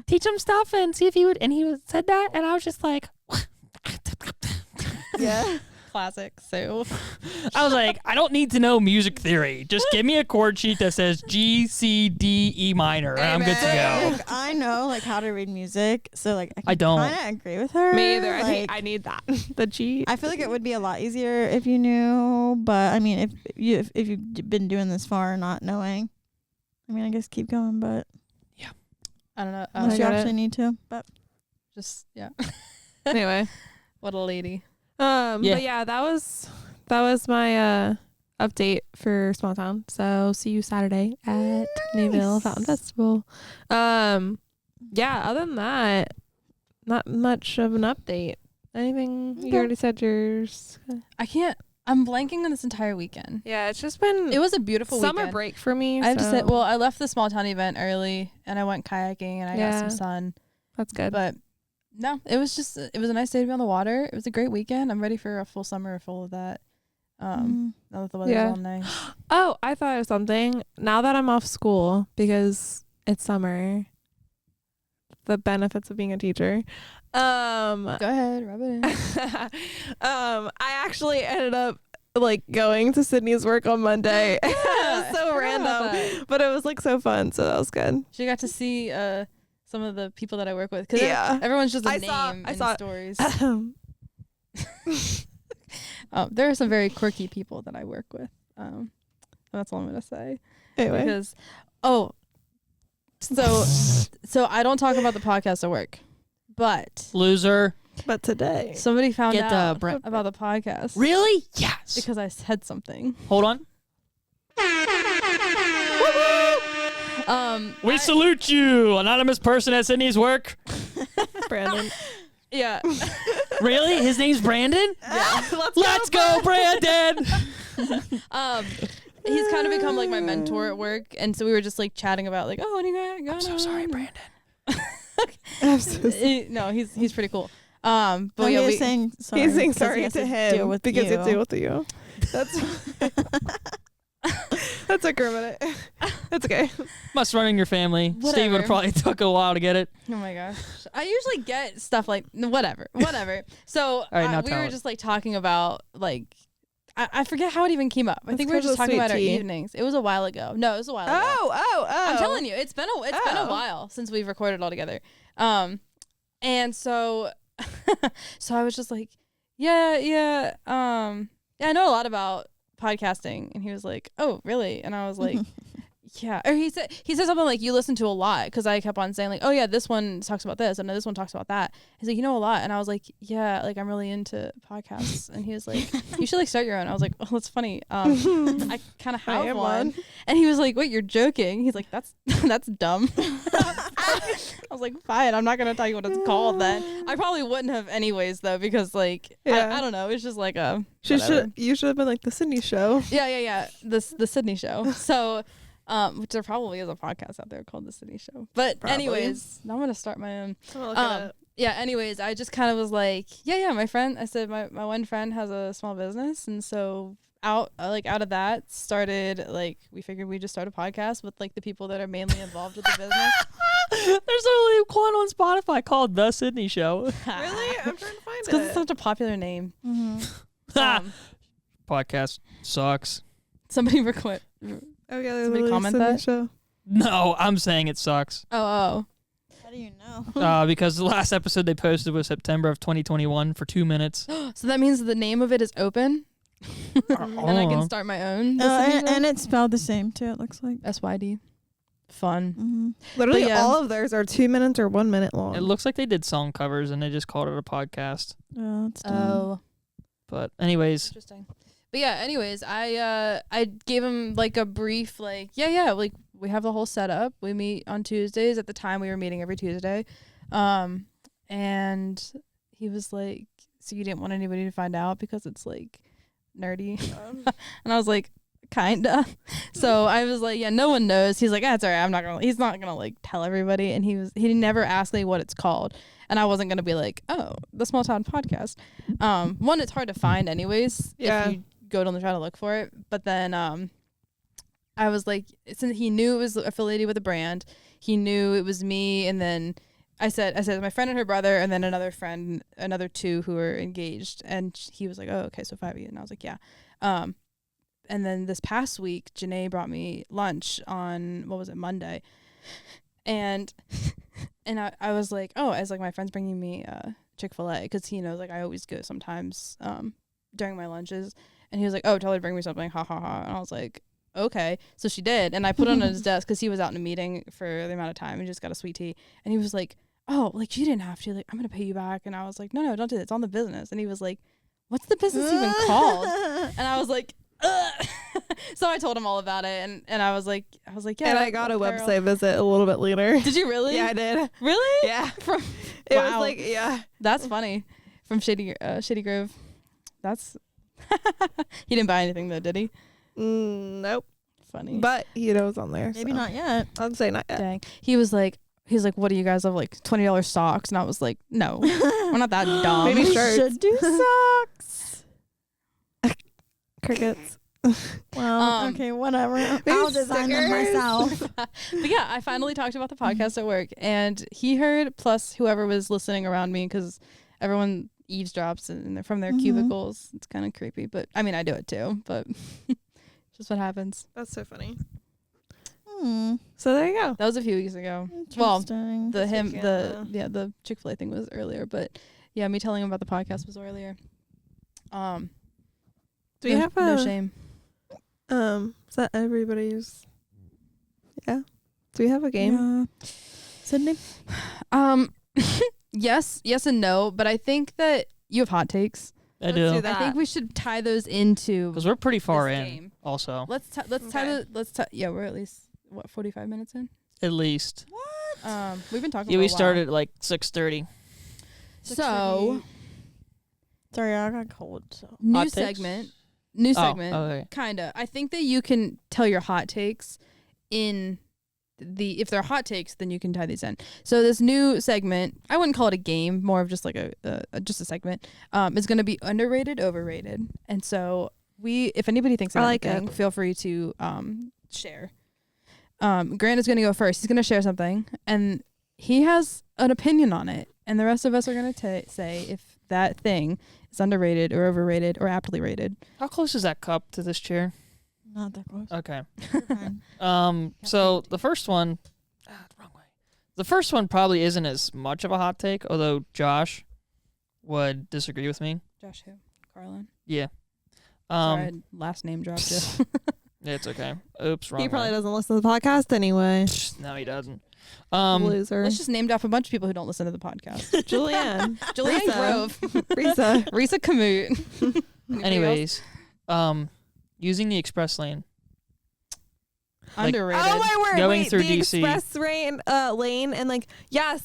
teach him stuff and see if he would, and he said that, and I was just like, Yeah. classic. So I was like, I don't need to know music theory. Just give me a chord sheet that says G, C, D, E minor, and I'm good to go. Like, I know like how to read music, so like I don't. kind of agree with her. Me either. Like, I need that. The G. I feel like it would be a lot easier if you knew, but I mean, if you've been doing this far and not knowing, I mean, I guess keep going, but I don't know. unless you got it. actually need to. But Just Anyway. what a lady. Yeah. But yeah, that was my update for Small Town. So see you Saturday at Newville Fountain Festival. Yeah, other than that, not much of an update. Anything you Okay. already said yours? I'm blanking on this entire weekend. Yeah, it's just been It was a beautiful summer weekend. break for me. I have to say, so well, I left the small town event early and I went kayaking and I got Yeah. some sun. that's good. But no, it was a nice day to be on the water. It was a great weekend. I'm ready for a full summer full of that. Now that the weather's Yeah. all nice. Oh, I thought of something. Now that I'm off school because it's summer, the benefits of being a teacher. Go ahead, rub it in. I actually ended up like going to Sydney's work on Monday. It was so random, but it was like so fun. So that was good. She got to see some of the people that I work with. Cause Yeah. everyone's just a I name saw in stories. There are some very quirky people that I work with. That's all I'm gonna say. Anyway. Because so I don't talk about the podcast at work, but Loser. But today. somebody found Get the out Brent- about the podcast Really? Yes. because I said something. Hold on. We salute you, anonymous person at Sydney's work. Brandon. Yeah. Really? His name's Brandon? Yeah. Let's go, Brandon. He's kind of become like my mentor at work, and so we were just like chatting about like, oh, what do you got going I'm so on? sorry, Brandon. I'm so sorry. No, he's pretty cool. But Oh, yeah, he's saying sorry. He's saying 'cause he sorry has to deal him with because you. it deal with you. That's that took her a minute. That's okay. Must run in your family. Steve Whatever. would probably took a while to get it. Oh my gosh. I usually get stuff like whatever. So right, now we tell were it. just like talking about like I forget how it even came up. I That's think we were 'cause just of talking sweet about our tea. evenings. It was a while ago. No, it was a while ago. Oh. I'm telling you, it's been a Oh. while since we've recorded all together. And so so I was just like, yeah, I know a lot about podcasting. And he was like, oh, really? And I was like, yeah. Or he said something like, you listen to a lot, because I kept on saying like, oh yeah, this one talks about this and this one talks about that. He's like, you know a lot. And I was like, yeah, like I'm really into podcasts. And he was like, you should like start your own. I was like, oh, that's funny. I kind of have am one. one. And he was like, wait, you're joking? He's like, that's dumb. I was like, fine, I'm not gonna tell you what it's called then. I probably wouldn't have anyways though, because like Yeah. I don't know, it's just like a whatever. You should have been like the Sydney show. Yeah. The Sydney Show. So which there probably is a podcast out there called The Sydney Show. But Probably. anyways, now I'm gonna start my own. I'm gonna look it up. Yeah, anyways, I just kind of was like, yeah, my friend, I said my one friend has a small business, and so out of that started, like, we figured we'd just start a podcast with like the people that are mainly involved with the business. There's only one on Spotify called The Sydney Show. Really? I'm trying to find It's because it. it's such a popular name. Ha! Podcast sucks. Somebody record. Oh yeah, there's Somebody a comment Sydney that? show. No, I'm saying it sucks. Oh. How do you know? Because the last episode they posted was September of 2021 for 2 minutes. So that means the name of it is open, and I can start my own. And it's spelled the same too. It looks like. SYD. Fun. Mm-hmm. Literally, But yeah. all of theirs are 2 minutes or 1 minute long. It looks like they did song covers and they just called it a podcast. Oh, it's dumb. Oh. But anyways, Interesting. But yeah, anyways, I gave him like a brief like, yeah, like we have the whole setup. We meet on Tuesdays. At the time we were meeting every Tuesday. And he was like, so you didn't want anybody to find out because it's like nerdy. And I was like, kinda. So I was like, yeah, no one knows. He's like, that's all right. He's not gonna like tell everybody. And he never asked me what it's called. And I wasn't gonna be like, oh, the Small Town Podcast. One, it's hard to find anyways. Yeah. If you go to try to look for it. But then I was like, since he knew it was affiliated with a brand, he knew it was me. And then I said my friend and her brother, and then another friend, another two who were engaged. And he was like, oh, okay, so 5 of you. And I was like, yeah. And then this past week, Janae brought me lunch on, Monday. And I was like, oh, I was like, my friend's bringing me Chick-fil-A, because he knows like I always go sometimes during my lunches. And he was like, oh, tell her to bring me something, ha ha ha. And I was like, okay. So she did. And I put it on his desk because he was out in a meeting for the amount of time. He just got a sweet tea. And he was like, oh, like you didn't have to. Like, I'm going to pay you back. And I was like, no, don't do that. It's on the business. And he was like, what's the business even called? And I was like, ugh. So I told him all about it. And I was like, yeah. And I got a apparel. website visit a little bit later. Did you really? Yeah, I did. Really? Yeah. From It wow. was like, yeah. That's funny. From Shady Grove. That's he didn't buy anything though, did he? Nope. Funny. But he knows on there. Maybe so. not yet. I'd say not yet. Dang. He's like, what do you guys have, like $20 socks? And I was like, no, we're not that dumb. Maybe We shirts. should do socks. Crickets. Well, okay, whatever. I'll design them stickers. myself. But yeah, I finally talked about the podcast at work, and he heard, plus whoever was listening around me, because everyone eavesdrops and they're from their cubicles. It's kind of creepy, but I mean, I do it too, but just what happens. That's so funny. Hmm. So there you go. That was a few weeks ago. Well, Interesting. the Chick-fil-A thing was earlier, but yeah, me telling him about the podcast was earlier. Do we no, have no shame? Is that everybody's? Yeah. Do we have a game? Yeah. Sydney? Yes and no, but I think that you have hot takes. I Let's do. do that. I think we should tie those into. Because we're pretty far this in. game. Also, Let's tie Okay. yeah, we're at least 45 minutes in. at least. What? We've been talking. Yeah, for we a while. started at like 6:30. So Sorry, I got cold. So new Hot takes? segment. New segment. Oh, okay. Kinda. I think that you can tell your hot takes in if they're hot takes, then you can tie these in. So this new segment, I wouldn't call it a game, more of just like just a segment. Is going to be underrated, overrated, and so if anybody thinks of I like anything, it. feel free to share. Grant is going to go first. He's going to share something, and he has an opinion on it, and the rest of us are going to say if that thing is underrated or overrated or aptly rated. How close is that cup to this chair? not that close. Okay. You're fine. So the first one, wrong way. The first one probably isn't as much of a hot take, although Josh would disagree with me. Josh who? Carlin. Yeah. Sorry, I last name dropped you. It's okay. Oops, wrong He probably way. doesn't listen to the podcast anyway. No, he doesn't. Loser. Let's just name drop a bunch of people who don't listen to the podcast. Julianne. Julianne Risa. Grove. Risa. Risa Kamut. Anyways, using the express lane. Like- Underrated. Oh my word! Going Wait, through the DC. express lane and like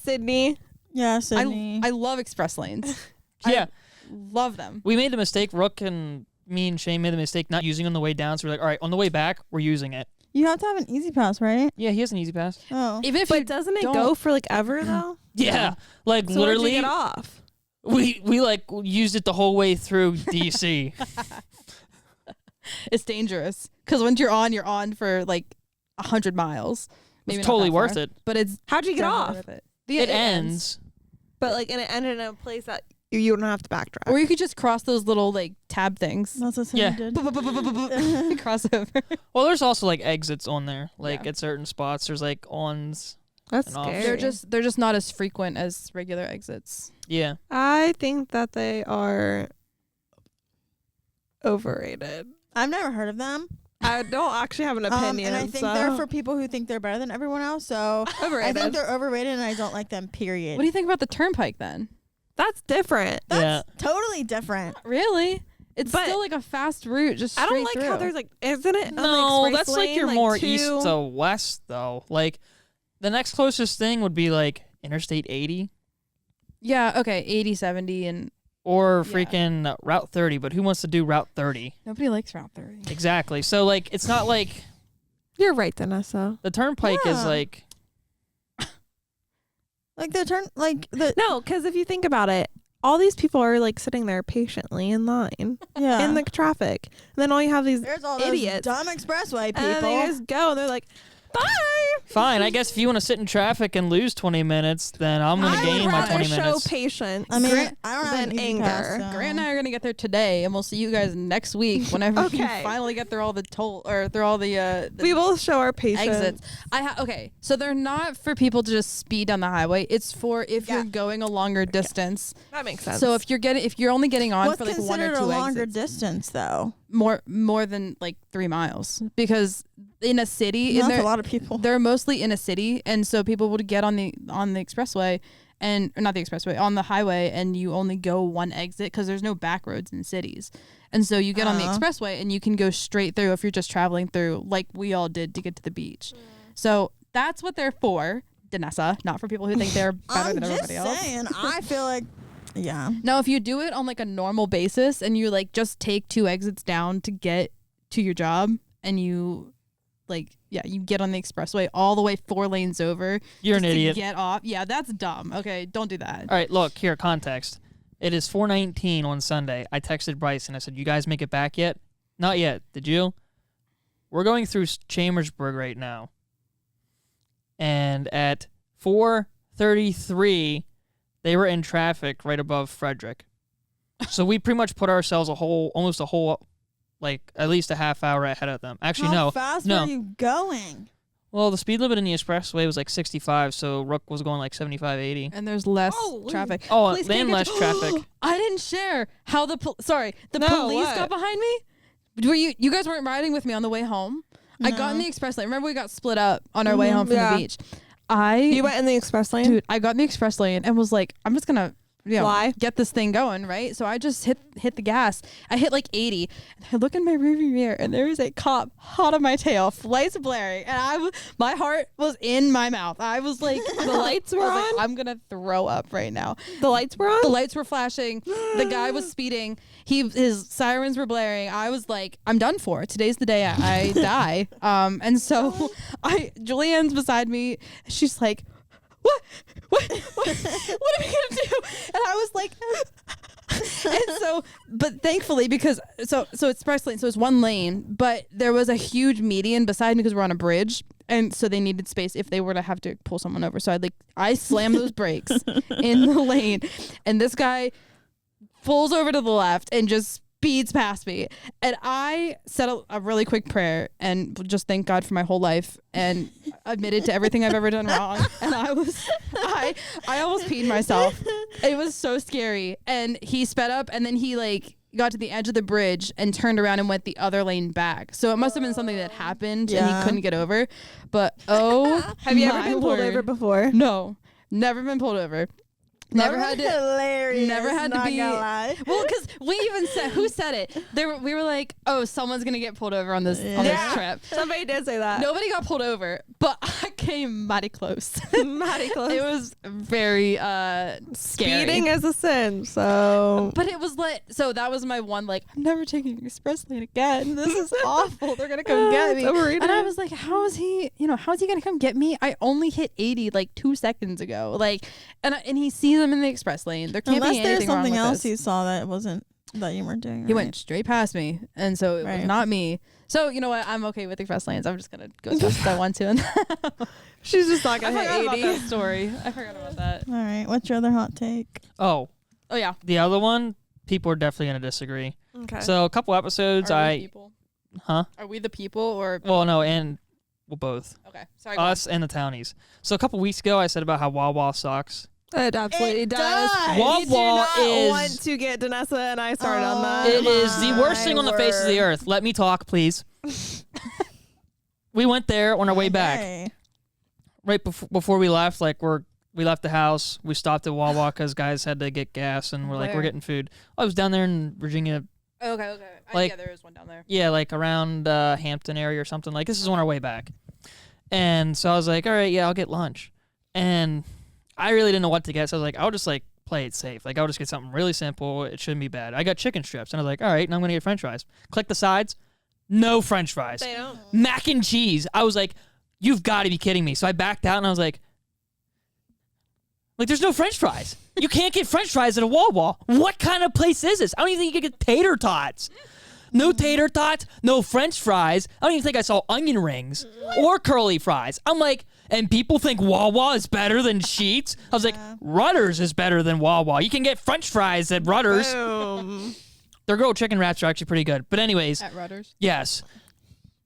Sydney. Yeah, Sydney. I love express lanes. Yeah, Love them. we made the mistake. Rook and me and Shane made the mistake not using on the way down. So we're like, all right, on the way back, we're using it. You have to have an easy pass, right? Yeah, he has an easy pass. Oh. Even if you But doesn't it don't- go for like ever though? Yeah, like So where'd you literally, get off? we like used it the whole way through DC. it's dangerous because once you're on for like 100 miles. Maybe It's not totally that worth far, it. But it's How'd you get definitely off? worth it. It ends. But like, and it ended in a place that you don't have to backtrack. Or you could just cross those little like tab things. That's what Sydney Yeah. did. Cross over. Well, there's also like exits on there. Like Yeah. at certain spots, there's like ons. That's and off. scary. They're just not as frequent as regular exits. Yeah. I think that they are overrated. I've never heard of them. I don't actually have an opinion. And I think so. they're for people who think they're better than everyone else. So I overrated. think they're overrated, and I don't like them. Period. What do you think about the turnpike then? That's different. That's totally different. Really? It's But- still like a fast route, just I straight don't like through. how there's like, isn't it? on the No, express that's like lane, you're more two- east to west though. Like the next closest thing would be like Interstate 80 Yeah, okay, 80, 70, and or Yeah. freaking Route 30. But who wants to do Route 30? nobody likes Route 30. Exactly. So like it's not like You're right, Vanessa. the turnpike is Yeah. like Like the turn, like the No, because if you think about it, all these people are like sitting there patiently in line yeah. in the traffic, and then all you have these There's all those idiots. dumb expressway people. and they just go and they're like, bye. fine. I guess if you want to sit in traffic and lose 20 minutes, then I'm gonna I would gain my rather 20 show minutes. patience. I mean, Grant- I don't have an than easy pass, anger. so. Grant and I are gonna get there today, and we'll see you guys next week whenever you Okay. finally get through all the through all the We will show our patience. exits. Okay, so they're not for people to just speed down the highway. It's for if Yeah. you're going a longer distance. That makes sense. So if you're only getting on What's for like one or considered two a longer exits, distance, though? more than like 3 miles, because in a city, That's a lot of people. they're mostly in a city, and so people would get on the expressway or not the expressway, on the highway, and you only go one exit because there's no back roads in cities, and so you get on the expressway and you can go straight through if you're just traveling through like we all did to get to the beach. So that's what they're for, Danessa, not for people who think they're better I'm than just everybody else. saying. I feel like, yeah. Now, if you do it on like a normal basis and you like just take 2 exits down to get to your job, and you you get on the expressway all the way 4 lanes over. You're an just to idiot. Get off. Yeah, that's dumb. Okay, don't do that. All right, look here. Context. It is 4:19 on Sunday. I texted Bryce and I said, "You guys make it back yet?" Not yet. Did you? We're going through Chambersburg right now. And at 4:33, they were in traffic right above Frederick. So we pretty much put ourselves almost a whole, like, at least a half hour ahead of them. Actually, How no. fast no. were you going? Well, the speed limit in the expressway was like 65, so Rook was going like 75, 80. And there's less Holy- traffic. Oh, Police and can't less get traffic. I didn't share how the No, police what? got behind me. Were you guys weren't riding with me on the way home? I got in No. the express lane. Remember we got split up on our way home from Yeah. the beach. You went in the express lane? Dude, I got in the express lane and was like, I'm just gonna Fly? get this thing going, right? So I just hit the gas. I hit like 80. And I look in my rearview mirror and there is a cop hot on my tail, lights blaring, and my heart was in my mouth. I was like, The lights were I was like, on? I'm gonna throw up right now. The lights were on? The lights were flashing. The guy was speeding. His sirens were blaring. I was like, I'm done for. Today's the day I die. And so Julianne's beside me. She's like, what are we gonna do? And I was like, and so, but thankfully, because so it's express lane, so it's one lane, but there was a huge median beside me because we're on a bridge. And so they needed space if they were to have to pull someone over. So I slammed those brakes in the lane, and this guy pulls over to the left and just speeds past me. And I said a really quick prayer and just thanked God for my whole life and admitted to everything I've ever done wrong. And I almost peed myself. It was so scary. And he sped up, and then he like got to the edge of the bridge and turned around and went the other lane back. So it must have been something that happened and he couldn't get over. But Have you ever my been pulled word. over before? No, never been pulled over. Never That had was to. hilarious. Never had to not be. gonna lie. Well, because we even said, who said it? We were like, oh, someone's gonna get pulled over on this Yeah. trip. Somebody did say that. Nobody got pulled over, but I came mighty close. Mighty close. It was very scary. Speeding is a sin, so But it was like, so that was my one, like, I'm never taking the express lane again. This is awful. They're going to come get me. It's overrated. And I was like, how is he going to come get me? I only hit 80 like 2 seconds ago. Like, and he sees them in the express lane. There can't Unless be anything there's something wrong with else this. you saw that wasn't that you weren't doing. He right. went straight past me. And so it was Right. not me. So, you know what? I'm okay with express lanes. I'm just going to go as fast as I want to. And she's just not I gonna forgot hit about 80. that story. I forgot about that. All right. What's your other hot take? Oh, Oh, yeah. the other one, people are definitely going to disagree. Okay. So a couple episodes, Are we the people? Huh? Are we the people or? Well, no, and well, both. Okay. Sorry. go on. Us and the townies. So a couple weeks ago, I said about how Wawa sucks. It absolutely It does. does. You do Wawa not is- want to get Danessa and I started on that. It is the worst thing my on the face of the word. earth. Let me talk, please. We went there on our way back. Okay. Right before we left, like we left the house. We stopped at Wawa because guys had to get gas, and we're like, Where? we're getting food. I was down there in Virginia. Okay. Like- yeah, there is one down there. Yeah, like around Hampton area or something. Like, this is on our way back. And so I was like, all right, yeah, I'll get lunch. And I really didn't know what to get. So I was like, I'll just like play it safe. Like, I'll just get something really simple. It shouldn't be bad. I got chicken strips. And I was like, all right, now I'm going to get french fries. Click the sides. No french fries. They don't. Mac and cheese. I was like, you've got to be kidding me. So I backed out and I was like, there's no french fries. You can't get french fries at a Wawa. What kind of place is this? I don't even think you can get tater tots. No tater tots, no french fries. I don't even think I saw onion rings or curly fries. I'm like, and people think Wawa is better than Sheetz? I was like, Rutter's is better than Wawa. You can get french fries at Rutter's. Boom. Their grilled chicken wraps are actually pretty good. But anyways, At Rutter's. yes.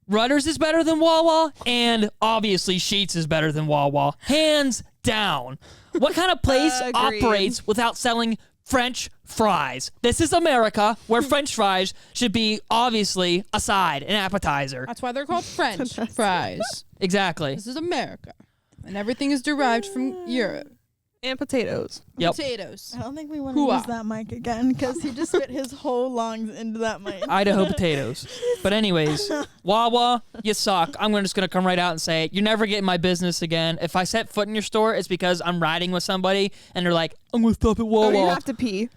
Rutter's is better than Wawa, and obviously Sheetz is better than Wawa. Hands down. What kind of place Agreed. operates without selling French fries? This is America, where French fries should be obviously a side, an appetizer. That's why they're called French fries. Exactly. This is America, and everything is derived from Europe. And potatoes. Yep. Potatoes. I don't think we want to Hoo-ah. use that mic again because he just fit his whole lungs into that mic. Idaho potatoes. But anyways, Wawa, you suck. I'm just going to come right out and say it. You're never getting my business again. If I set foot in your store, it's because I'm riding with somebody and they're like, I'm going to stop at Oh, you Wawa. have to pee.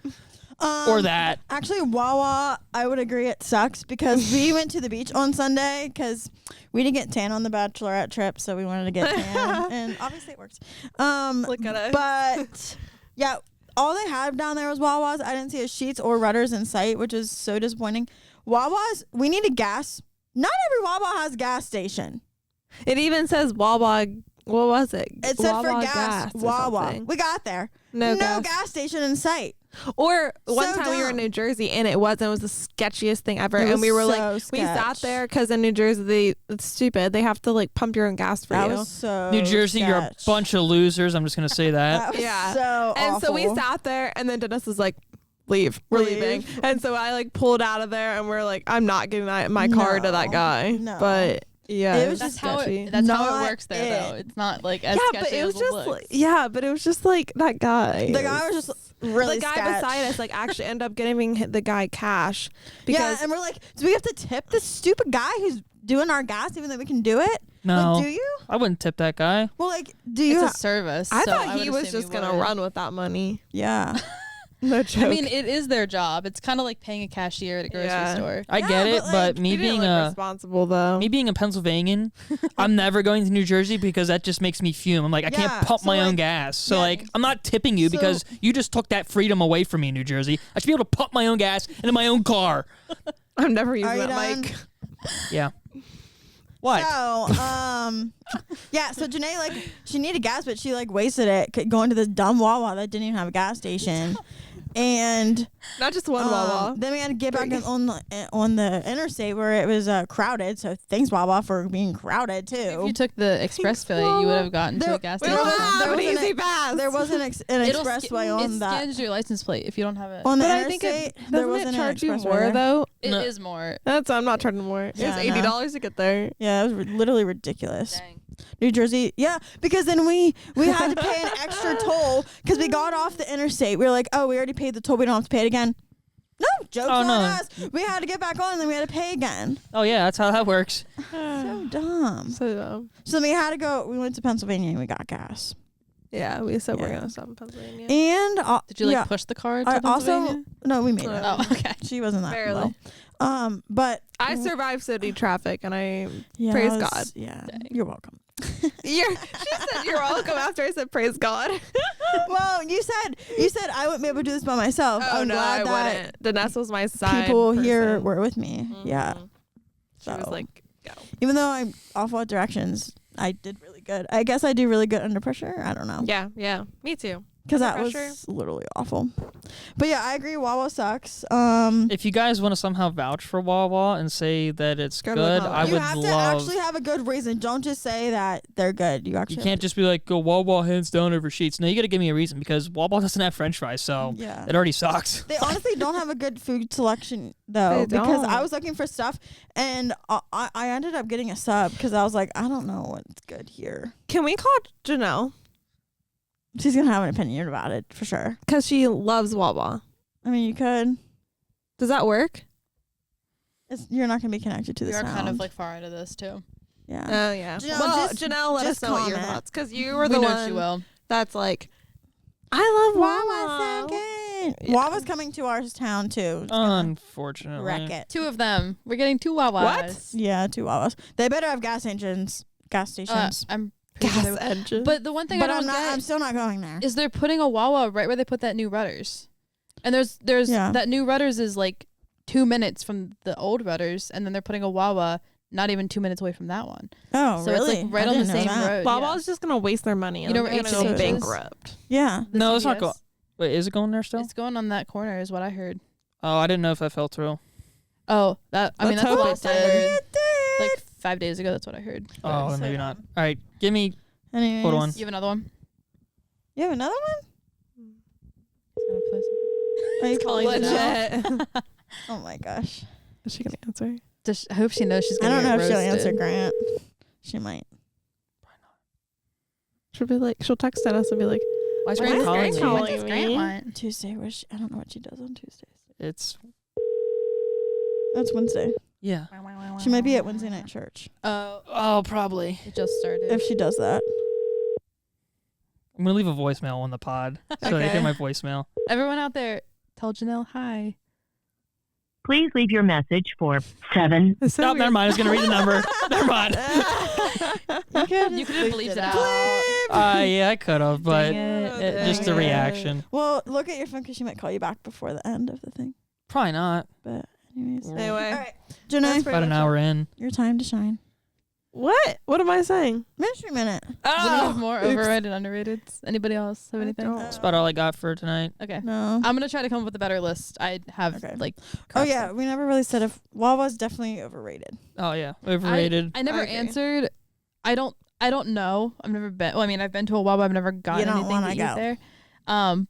Or that. Actually, Wawa, I would agree it sucks because we went to the beach on Sunday because we didn't get tan on the bachelorette trip, so we wanted to get tan, and obviously it works. Look at us. But yeah, all they had down there was Wawa's. I didn't see a Sheetz or Rudders in sight, which is so disappointing. Wawa's, we needed gas. Not every Wawa has a gas station. It even says Wawa. What was it? It said Wawa for gas. or Wawa. something. We got there. No gas station in sight. Or one So time we were in dumb. New Jersey and it was the sketchiest thing ever. It And was we were so like, we sat sketch. there because in New Jersey, it's stupid. They have to like pump your own gas for That you. was so New Jersey, you're a sketch. bunch of losers. I'm just gonna say that. That was Yeah. so And so we awful. sat there and then Dennis was like, leave. We're Leave. leaving. And so I like pulled out of there and we're like, I'm not giving my car to that No. guy. No. But yeah, It it was was That's how sketchy. it. That's how Not it works there, though. it. It's not like as Yeah, but sketchy it was as just looks. but it was just like that guy. The guy was just really the guy sketch. beside us like actually ended up giving the guy cash because Yeah, and we're like, do we have to tip this stupid guy who's doing our gas even though we can do it? No, Like, do you? I wouldn't tip that guy. Well, like, do you? It's a service. I so thought would he was assume just you gonna would. run with that money. Yeah. No joke. I mean, it is their job. It's kind of like paying a cashier at a grocery Yeah. store. I Yeah, get it, but, but like, me he didn't being look a responsible though. me being a Pennsylvanian, I'm never going to New Jersey because that just makes me fume. I'm like, I Yeah, can't pump so, my own like, gas. So yeah, like, I'm not tipping you so- because you just took that freedom away from me, New Jersey. I should be able to pump my own gas into my own car. I'm never Are using you that done? mic. Yeah. What? So, yeah. So Janae, like, she needed gas, but she like wasted it going to this dumb Wawa that didn't even have a gas station, and Not just one Wawa. then we had to get back on the interstate where it was crowded. So thanks Wawa for being crowded If too. you took the expressway, you would have gotten to There- a gas We station. don't have there an was an easy pass. There wasn't an It'll expressway it on that. scans your license plate if you don't have it. On the But I think interstate, it there doesn't wasn't it an charge you expressway more there. though. It is No. more. That's I'm not charging more. Yeah, It's I know. $80 to get there. Yeah, it was literally ridiculous. Dang. New Jersey, yeah, because then we had to pay an extra toll because we got off the interstate. We were like, oh, we already paid the toll. We don't have to pay it again. No, joke's Oh, on no. us. We had to get back on and then we had to pay again. Oh yeah, that's how that works. So dumb. So So then we had to go. We went to Pennsylvania and we got gas. yeah, we said we're Yeah. gonna stop in Pennsylvania. And Did you like yeah, push the car to I also Pennsylvania? no, we made it. Oh. Oh, okay. She wasn't that Barely. low. But I survived city traffic, and I yeah, praise it was- God. Yeah, Dang. you're welcome. she said you're welcome after I said praise God. Well, you said I wouldn't be able to do this by myself. Oh I'm no, glad I that wouldn't. Danessa was my side. people here person. were with me. Yeah. Mhm. She So was like, go. even though I'm awful at directions, I did really good. I guess I do really good under pressure. I don't know. Yeah, me too. Because Under that pressure. was literally awful. But yeah, I agree. Wawa sucks. If you guys want to somehow vouch for Wawa and say that it's Go to the good, comments. I you would have to love. actually have a good reason. Don't just say that they're good. You actually You can't just be like, go Wawa hands down over Sheets. No, you got to give me a reason because Wawa doesn't have French fries, so Yeah. it already sucks. They honestly don't have a good food selection though, They because I don't. was looking for stuff and I ended up getting a sub because I was like, I don't know what's good here. Can we call Janelle? She's gonna have an opinion about it for sure. Because she loves Wawa. I mean, you could. Does that work? You're not gonna be connected to the We are sound. kind of like far into this too. yeah. Oh yeah. Janelle, well, just- Janelle, let just us know what your comment. thoughts, because you were We the know one she will. that's like, I love Wawa's Wawa. so good. Yeah. Wawa's coming to our town too. It's gonna Unfortunately. wreck it. 2 of them. We're getting 2 Wawas. What? Yeah, 2 Wawas. They better have gas stations. I'm pretty sure they Gas will. engine. But the one thing But I I'm don't not. get I'm still not going there. is they're putting a Wawa right where they put that new Rudders. And there's Yeah. that new Rudders is like 2 minutes from the old Rudders, and then they're putting a Wawa not even 2 minutes away from that one. Oh, So really? it's like right I on the didn't know same that. road. Wawa's just gonna waste their money. You And know they're where gonna go H&H is? bankrupt. Yeah. The No, it's not CVS. going. Wait, is it going there still? It's going on that corner, is what I heard. Oh, I didn't know if that fell through. Oh, that I mean Let's that's hope what I it heard. It did. Like 5 days ago. That's what I heard. Oh, then so maybe not. dumb. All right, give me. Anyways. Hold on. You have another one? You have another one? He's gonna play something. Are you calling calling it it out? Legit. Oh my gosh. Is she gonna answer? I hope she knows she's I gonna don't know get if she'll roasted. answer Grant. She might. She'll be like, she'll text at us and be like, Why is Why Grant is calling Grant me? calling What does me? Grant want? Tuesday. I don't know what she does on Tuesdays. It's That's Wednesday. yeah. She might be at Wednesday night church Oh, probably. It just started. if she does that. I'm gonna leave a voicemail on the pod so they Okay. hear my voicemail. Everyone out there, tell Janelle hi. Please leave your message for 7. It's so Stop. Never weird. mind. I was gonna read the number. Never mind. You could have bleeped it out. Bleep Yeah, I could have, but Dang it. just the Dang it. reaction. Well, look at your phone because she might call you back before the end of the thing. Probably not. But anyways. All Anyway. All right. That's Janae, pretty About an much hour in. your time to shine. What? What am I saying? Ministry Minute. Do you have more Oops. overrated and underrated? Anybody else have I anything? don't. That's about all I got for tonight. Okay. No. I'm gonna try to come up with a better list. I have Okay. like. Oh, crap yeah. stuff. We never really said if Wawa's definitely overrated. Oh yeah, overrated. I never I agree. answered. I don't know. I've never been. Well, I mean, I've been to a Wawa. I've never gotten You don't anything wanna to eat go. there.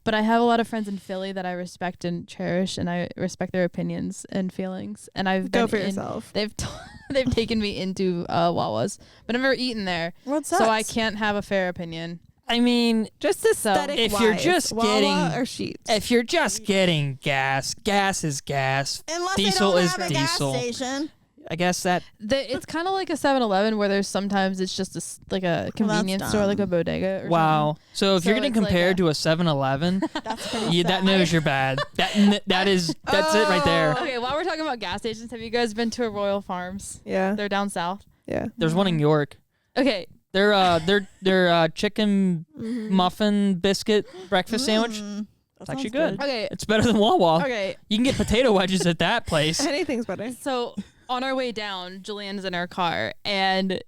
But I have a lot of friends in Philly that I respect and cherish, and I respect their opinions and feelings. And I've Go been for in- yourself. They've taken me into Wawas, but I've never eaten there, What's that? so I can't have a fair opinion. I mean, Just aesthetic if you're wise, just Wawa getting- or Sheets. if you're just getting gas is gas. Unless Diesel they don't is have a diesel. gas station. I guess that It's kind of like a 7-Eleven where there's sometimes it's just like a convenience store, like a bodega. Or wow. So if So you're getting it's like compared a- to a 7-Eleven, That's pretty that sad. knows you're bad. That's it right there. something. Okay, while we're talking about gas stations, have you guys been to a Royal Farms? Yeah. They're down south. Yeah. There's one in York. Okay, Their chicken muffin biscuit breakfast sandwich. That It's actually sounds good. okay, It's better than Wawa. okay. You can get potato wedges at that place. Anything's better. So on our way down, Julianne's in her car, and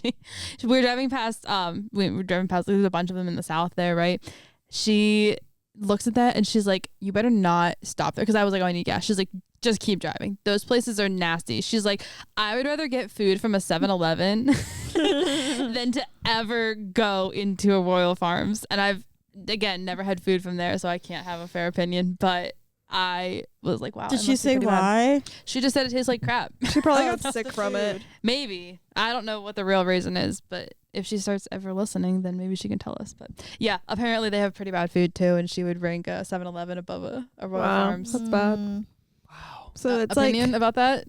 we were driving past. We were driving past. There's a bunch of them in the south there, right? She looks at that and she's like, "You better not stop there," because I was like, "Oh, I need gas." She's like, "Just keep driving. Those places are nasty." She's like, "I would rather get food from a 7-Eleven than to ever go into a Royal Farms." And I've again never had food from there, so I can't have a fair opinion, but I was like, wow. Did it she must be say pretty bad. why? She just said it tastes like crap. She probably Oh, got it's sick the from it. food. Maybe. I don't know what the real reason is, but if she starts ever listening, then maybe she can tell us. But yeah, apparently they have pretty bad food too, and she would rank a 7-Eleven above a Royal Wow. Farms. That's bad. Wow. So it's like Opinion about that?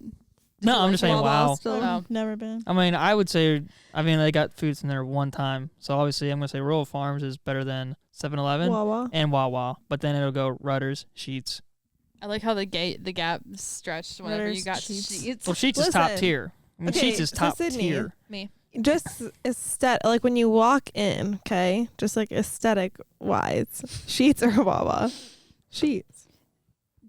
No, I'm just saying, Wawa wow. still- Oh. Never been. I mean, I would say, they got food from there one time. So obviously, I'm going to say Royal Farms is better than 7-Eleven Wawa. and Wawa. But then it'll go Rutter's, Sheets. I like how the gap stretched whenever you Letters, got Sheets. Sheets. Well, Sheets is top Listen. tier. I mean, Okay, Sheets is so top Sydney- tier. Me. Just like when you walk in, okay? Just like aesthetic wise. Sheets or Wawa? Sheets.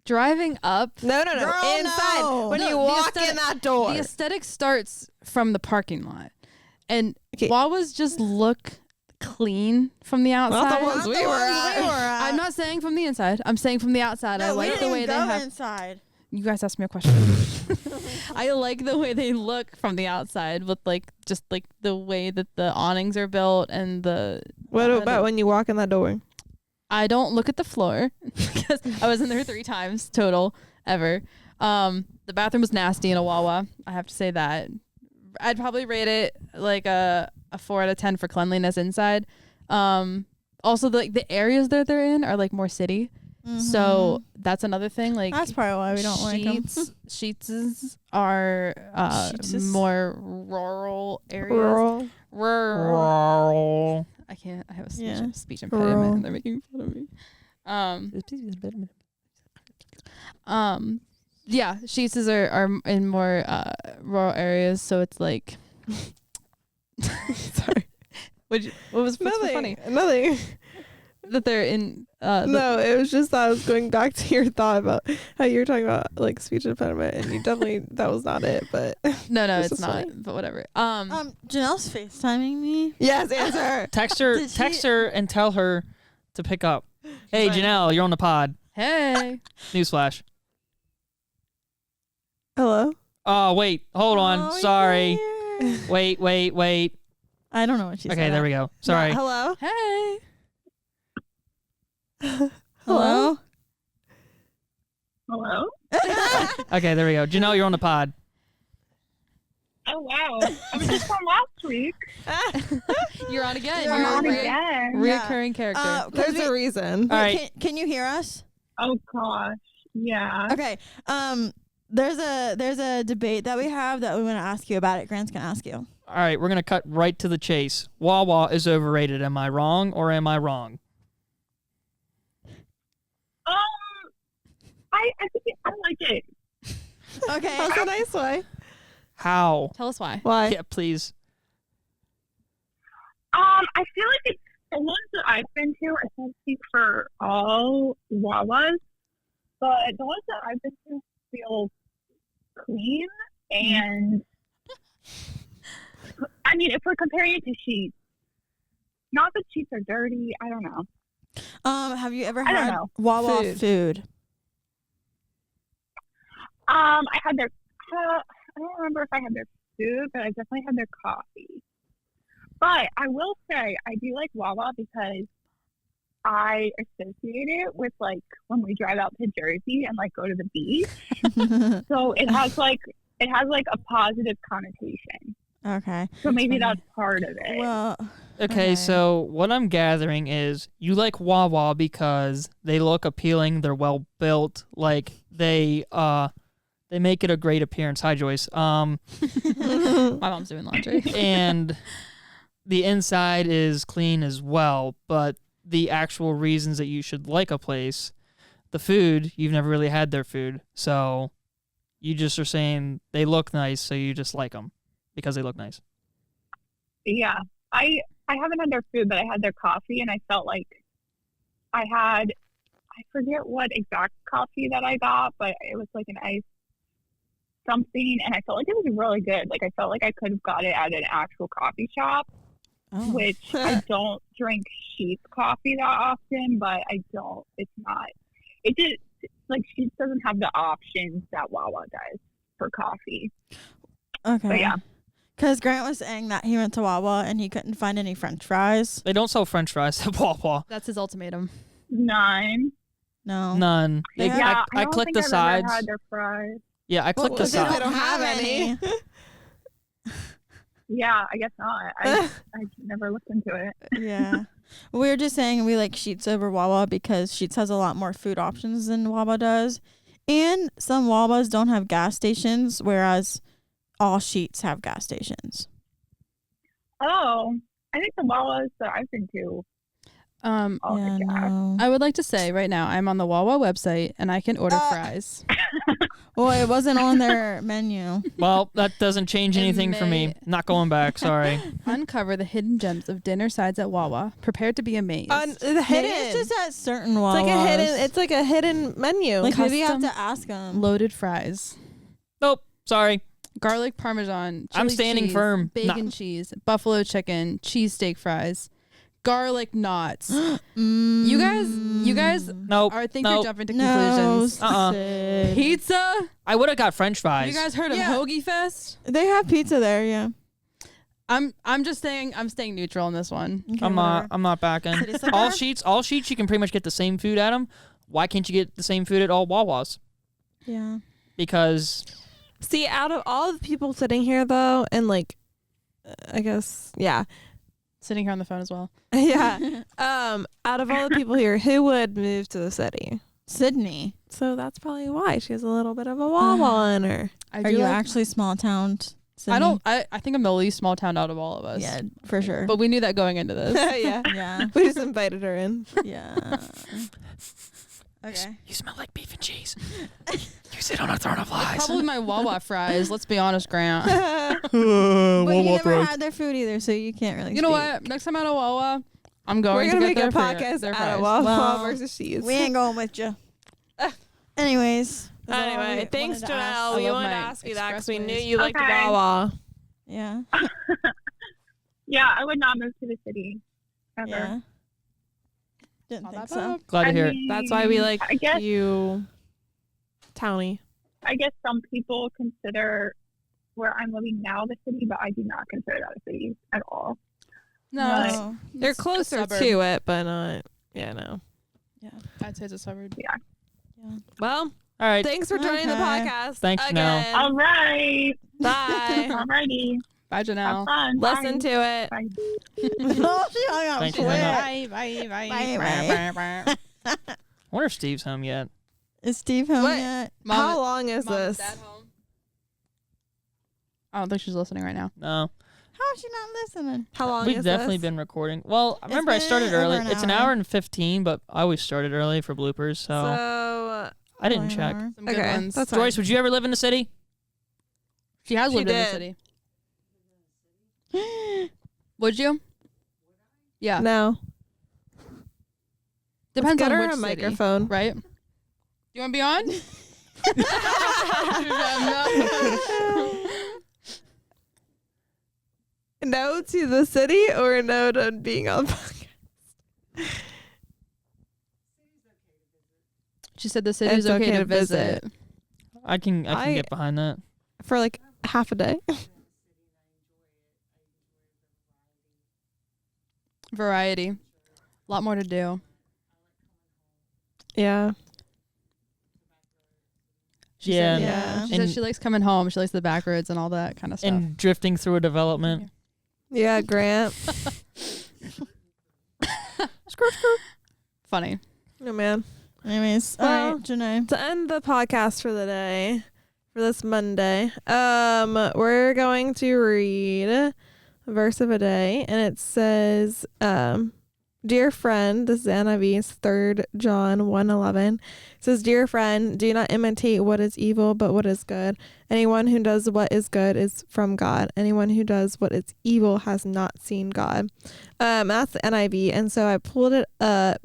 Driving up, No. Girl, Inside. no. When No, you the walk aesthetic- in that door. the aesthetic starts from the parking lot. And Okay. Wawa's just look clean from the outside. Not the ones we were at. I'm not saying from the inside. I'm saying from the outside. I No, we like didn't the way even they go have. inside. You guys asked me a question. I like the way they look from the outside with like just like the way that the awnings are built and the. What about when you walk in that door? I don't look at the floor because I was in there 3 times total ever. The bathroom was nasty in a Wawa. I have to say that. I'd probably rate it like a 4 out of 10 for cleanliness inside. Also the areas that they're in are like more city. So that's another thing. Like That's probably why we don't like them. Sheets are Sheetses? more rural areas. Rural. Rural. I can't. I have a Yeah. speech impediment, Rural. and they're making fun of me. Yeah, Sheets are in more rural areas, so it's like. Sorry. What's so funny? Nothing. That they're in. No, it was just that I was going back to your thought about how you were talking about like speech impediment, and you definitely that was not it. But No, This it's is not. funny. But whatever. Janelle's FaceTiming me. yes, answer. Text Did her and tell her to pick up. Hey, Fine. Janelle, you're on the pod. Hey. Newsflash. Hello. Oh, wait. Hold on. Oh, Sorry. yeah. Wait. I don't know what she said. Okay, there we go. Sorry. Hello. Hey. Hello? Hello? Okay, there we go. Janelle, you're on the pod. Oh, wow. I was just on last week. You're on again. You're You're I'm on a again. reoccurring character. 'Cause There's we- a reason. All right. Can you hear us? Oh, gosh. Yeah. Okay. There's a debate that we have that we want to ask you about it. Grant's gonna ask you. All right, we're going to cut right to the chase. Wawa is overrated. Am I wrong or am I wrong? I think I like it. Okay. That's a nice way. How? Tell us why. Why? Yeah, please. I feel like it's the ones that I've been to. I can't speak for all Wawas, but the ones that I've been to feel clean. And I mean, if we're comparing it to Sheetz, not that Sheetz are dirty. I don't know. Have you ever I don't had know. Wawa food? I had their. I don't remember if I had their food, but I definitely had their coffee. But I will say I do like Wawa because I associate it with like when we drive out to Jersey and like go to the beach. So it has like a positive connotation. Okay. So maybe funny. that's part of it. Well, Okay, so what I'm gathering is you like Wawa because they look appealing, they're well built, like they make it a great appearance. Hi, Joyce. My mom's doing laundry. And the inside is clean as well, but the actual reasons that you should like a place, the food, you've never really had their food, so you just are saying they look nice, so you just like them because they look nice. Yeah. I haven't had their food, but I had their coffee, and I felt like I forget what exact coffee that I got, but it was like an iced something, and I felt like it was really good. Like I felt like I could have got it at an actual coffee shop, which I don't drink Sheetz coffee that often, but it just like Sheetz doesn't have the options that Wawa does for coffee. okay. But yeah. Because Grant was saying that he went to Wawa and he couldn't find any French fries. They don't sell French fries at Wawa. That's his ultimatum. None. No. None. They, Yeah, I don't clicked think the I've ever sides. had their fries. Yeah, I clicked the was it? They sides. don't have any. Yeah, I guess not. I never looked into it. Yeah. We were just saying we like Sheetz over Wawa because Sheetz has a lot more food options than Wawa does. And some Wawas don't have gas stations, whereas all Sheetz have gas stations. Oh, I think the Wawas that I've been to all Yeah, have gas. no. I would like to say right now I'm on the Wawa website and I can order fries. Well, it wasn't on their menu. Well, that doesn't change It anything for me. may- Not going back, sorry. Uncover the hidden gems of dinner sides at Wawa. Prepare to be amazed. The hidden. Maybe it's just at certain Wawas. It's like a hidden menu. Like maybe you have Custom to ask them. Loaded fries. Nope, sorry. Garlic parmesan. I'm chili standing cheese, firm. Bacon cheese. Buffalo chicken. Cheesesteak fries. Garlic knots. You guys Nope. I think nope. you're jumping to No. conclusions. Uh-uh. Pizza? I would have got French fries. You guys heard of Yeah. Hoagie Fest? They have pizza there, yeah. I'm just saying I'm staying neutral on this one. Okay, I'm not backing. City Slicker? All Sheetz, you can pretty much get the same food at them. Why can't you get the same food at all Wawas? Yeah. Because See, out of all the people sitting here, though, and like, I guess, yeah, Sitting here on the phone as well. yeah. Out of all the people here, who would move to the city? Sydney. So that's probably why she has a little bit of a Wawa in her. I Are do you like- actually small town? Sydney? I don't. I think I'm the least small town out of all of us. Yeah, for sure. But we knew that going into this. Yeah. Yeah. We just invited her in. Yeah. Okay. you smell like beef and cheese. You sit on a throne of lies. Probably my Wawa fries. Let's be honest, Grant. But you never had their food either, so you can't really. You know speak. what? Next time at a Wawa, I'm We're going gonna to make get a their podcast their out fries. of Wawa Well, versus cheese. We ain't going with you. Anyways. that's all Anyway, we thanks, wanted to ask. Janelle. I We love wanted to my ask you that because we knew expressways. you liked Okay. Wawa. Yeah. Yeah, I would not move to the city ever. Yeah. Didn't Not think that so. bad. Glad to I hear it. mean, That's why we like I guess you, Townie. I guess some people consider where I'm living now the city, but I do not consider that a city at all. No, Right. it's- No. They're it's a closer suburb. to it, but not. Yeah, no. I'd say it's a suburb. Well, All right. thanks for joining the Okay. podcast. Thanks, Janelle. again. All right. Bye. Alrighty. Bye, Have Janelle. fun. Listen to it. Bye. Oh, she hung up Thank you, quick. Hannah. Bye, bye, Bye, I wonder if Steve's home yet. Is Steve home What? yet? How long is this? I don't think she's listening right now. No. How is she not listening? How long We've is definitely this? been recording. Well, I It's remember I started been over early. an It's an hour. hour and 15, but I always started early for bloopers, so I didn't check. Some good okay, ones. that's Joyce, fine. would you ever live in the city? She has She lived in the did. city. Would you? Yeah. No. Depends Let's get on her which a city, microphone. right? You want to be on? No to the city or no to being on podcast? She said the city's It's okay to visit. I can get behind that. For like half a day. Variety. A lot more to do. Yeah. She Yeah. said, Yeah. She said And- she likes coming home. She likes the back roads and all that kind of stuff. And drifting through a development. Yeah, Grant. Funny. Oh, man. Anyways, Well, all right, Janae. To end the podcast for the day, for this Monday, we're going to read a verse of a day, and it says, dear friend, this is NIV's 3 John 1:11. It says, dear friend, do not imitate what is evil, but what is good. Anyone who does what is good is from God. Anyone who does what is evil has not seen God. That's the NIV, and so I pulled it up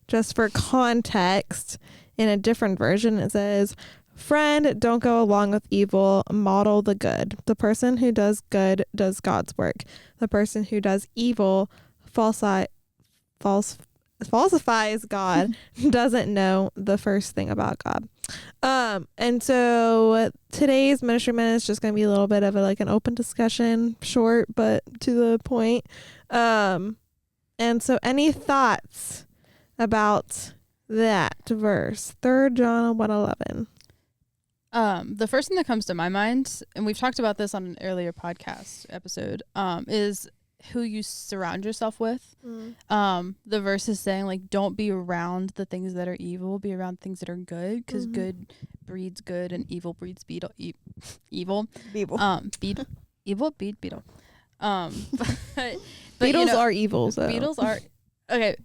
just for context. In a different version, it says, friend, don't go along with evil, model the good. The person who does good does God's work. The person who does evil falsifies God, doesn't know the first thing about God. And so today's ministry minute is just going to be a little bit of an open discussion, short but to the point. And so any thoughts about that verse, 3 John 1:11? The first thing that comes to my mind, and we've talked about this on an earlier podcast episode, is who you surround yourself with. The verse is saying, like, don't be around the things that are evil, be around things that are good, because good breeds good and evil breeds evil. Evil. Beetle. But Beetles are evil, so. Beetles are okay.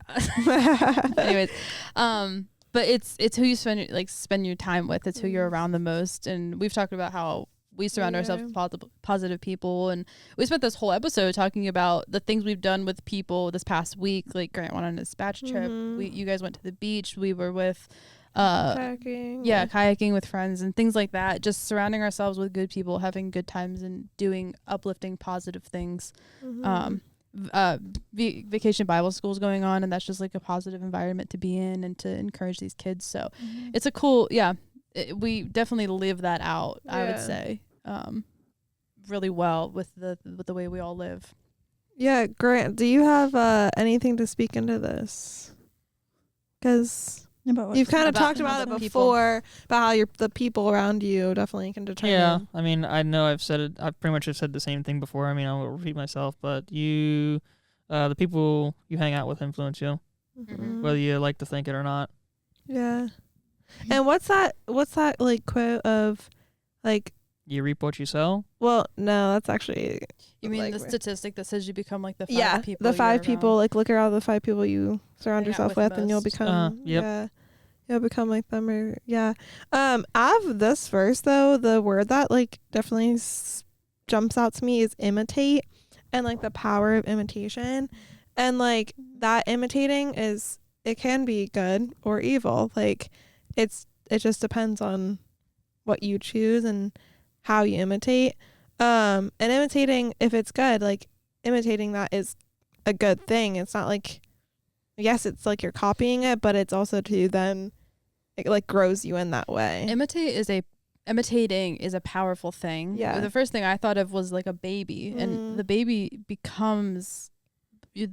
Anyways, but it's who you spend your time with. It's who you're around the most, and we've talked about how we surround ourselves with positive people, and we spent this whole episode talking about the things we've done with people this past week. Like Grant went on his batch trip. You guys went to the beach. We were with kayaking with friends and things like that. Just surrounding ourselves with good people, having good times, and doing uplifting, positive things. Vacation Bible school is going on, and that's just like a positive environment to be in and to encourage these kids. So it's a cool, we definitely live that out. I would say, really well with the way we all live. Yeah, Grant, do you have anything to speak into this? Because you've kind of talked about it before, about how the people around you definitely can determine. Yeah, I mean, I know I've said it. I pretty much have said the same thing before. I mean, I will repeat myself, but the people you hang out with influence you, whether you like to think it or not. Yeah. And what's that like quote of, like, you reap what you sow? Well, no, that's actually. You mean like, the statistic that says you become like the 5 people? The 5 people. Like, look around the 5 people you surround Hang out yourself with with, and you'll most. become. Yep. You'll become like them, or out of this verse though, the word that like definitely jumps out to me is imitate, and like the power of imitation, and like that imitating it can be good or evil. Like it just depends on what you choose and how you imitate. And imitating, if it's good, like imitating that is a good thing. It's not like, yes, it's like you're copying it, but it's also to then it like grows you in that way. Imitating is a powerful thing. Yeah. The first thing I thought of was like a baby, and the baby becomes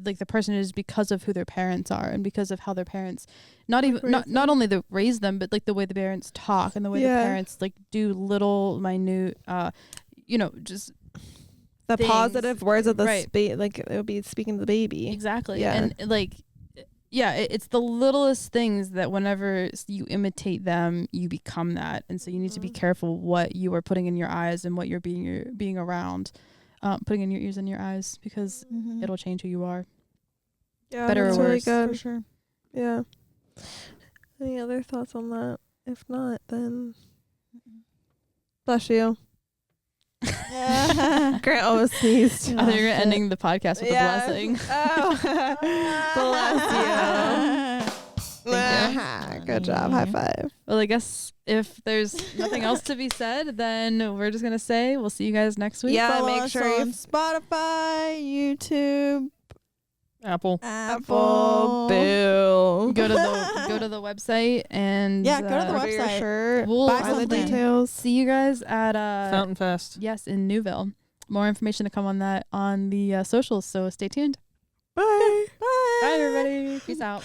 like the person is because of who their parents are, and because of how their parents not only raise them, but like the way the parents talk and the way the parents like do little minute just the things. Positive words of the Right. like it would be speaking to the baby. Exactly. Yeah. And like it's the littlest things that whenever you imitate them, you become that. And so you need to be careful what you are putting in your eyes and what you're being around, putting in your ears and your eyes, because it'll change who you are. Yeah, better that's or really worse. good. For sure. Yeah. Any other thoughts on that? If not, then bless you. Grant almost sneezed. I think you're ending the podcast with a blessing. Oh. Bless you. Thank Good job. High five. Well, I guess if there's nothing else to be said, then we're just gonna say we'll see you guys next week. Yeah, Follow make us sure on you Spotify, YouTube, Apple. Apple. Boo. Go to the website and Yeah, go to the Order your website. shirt. We'll Buy Find the something. details. see you guys at Fountain Fest. yes, in Newville. More information to come on that on the socials, so stay tuned. Bye. Bye. Bye everybody. Peace out.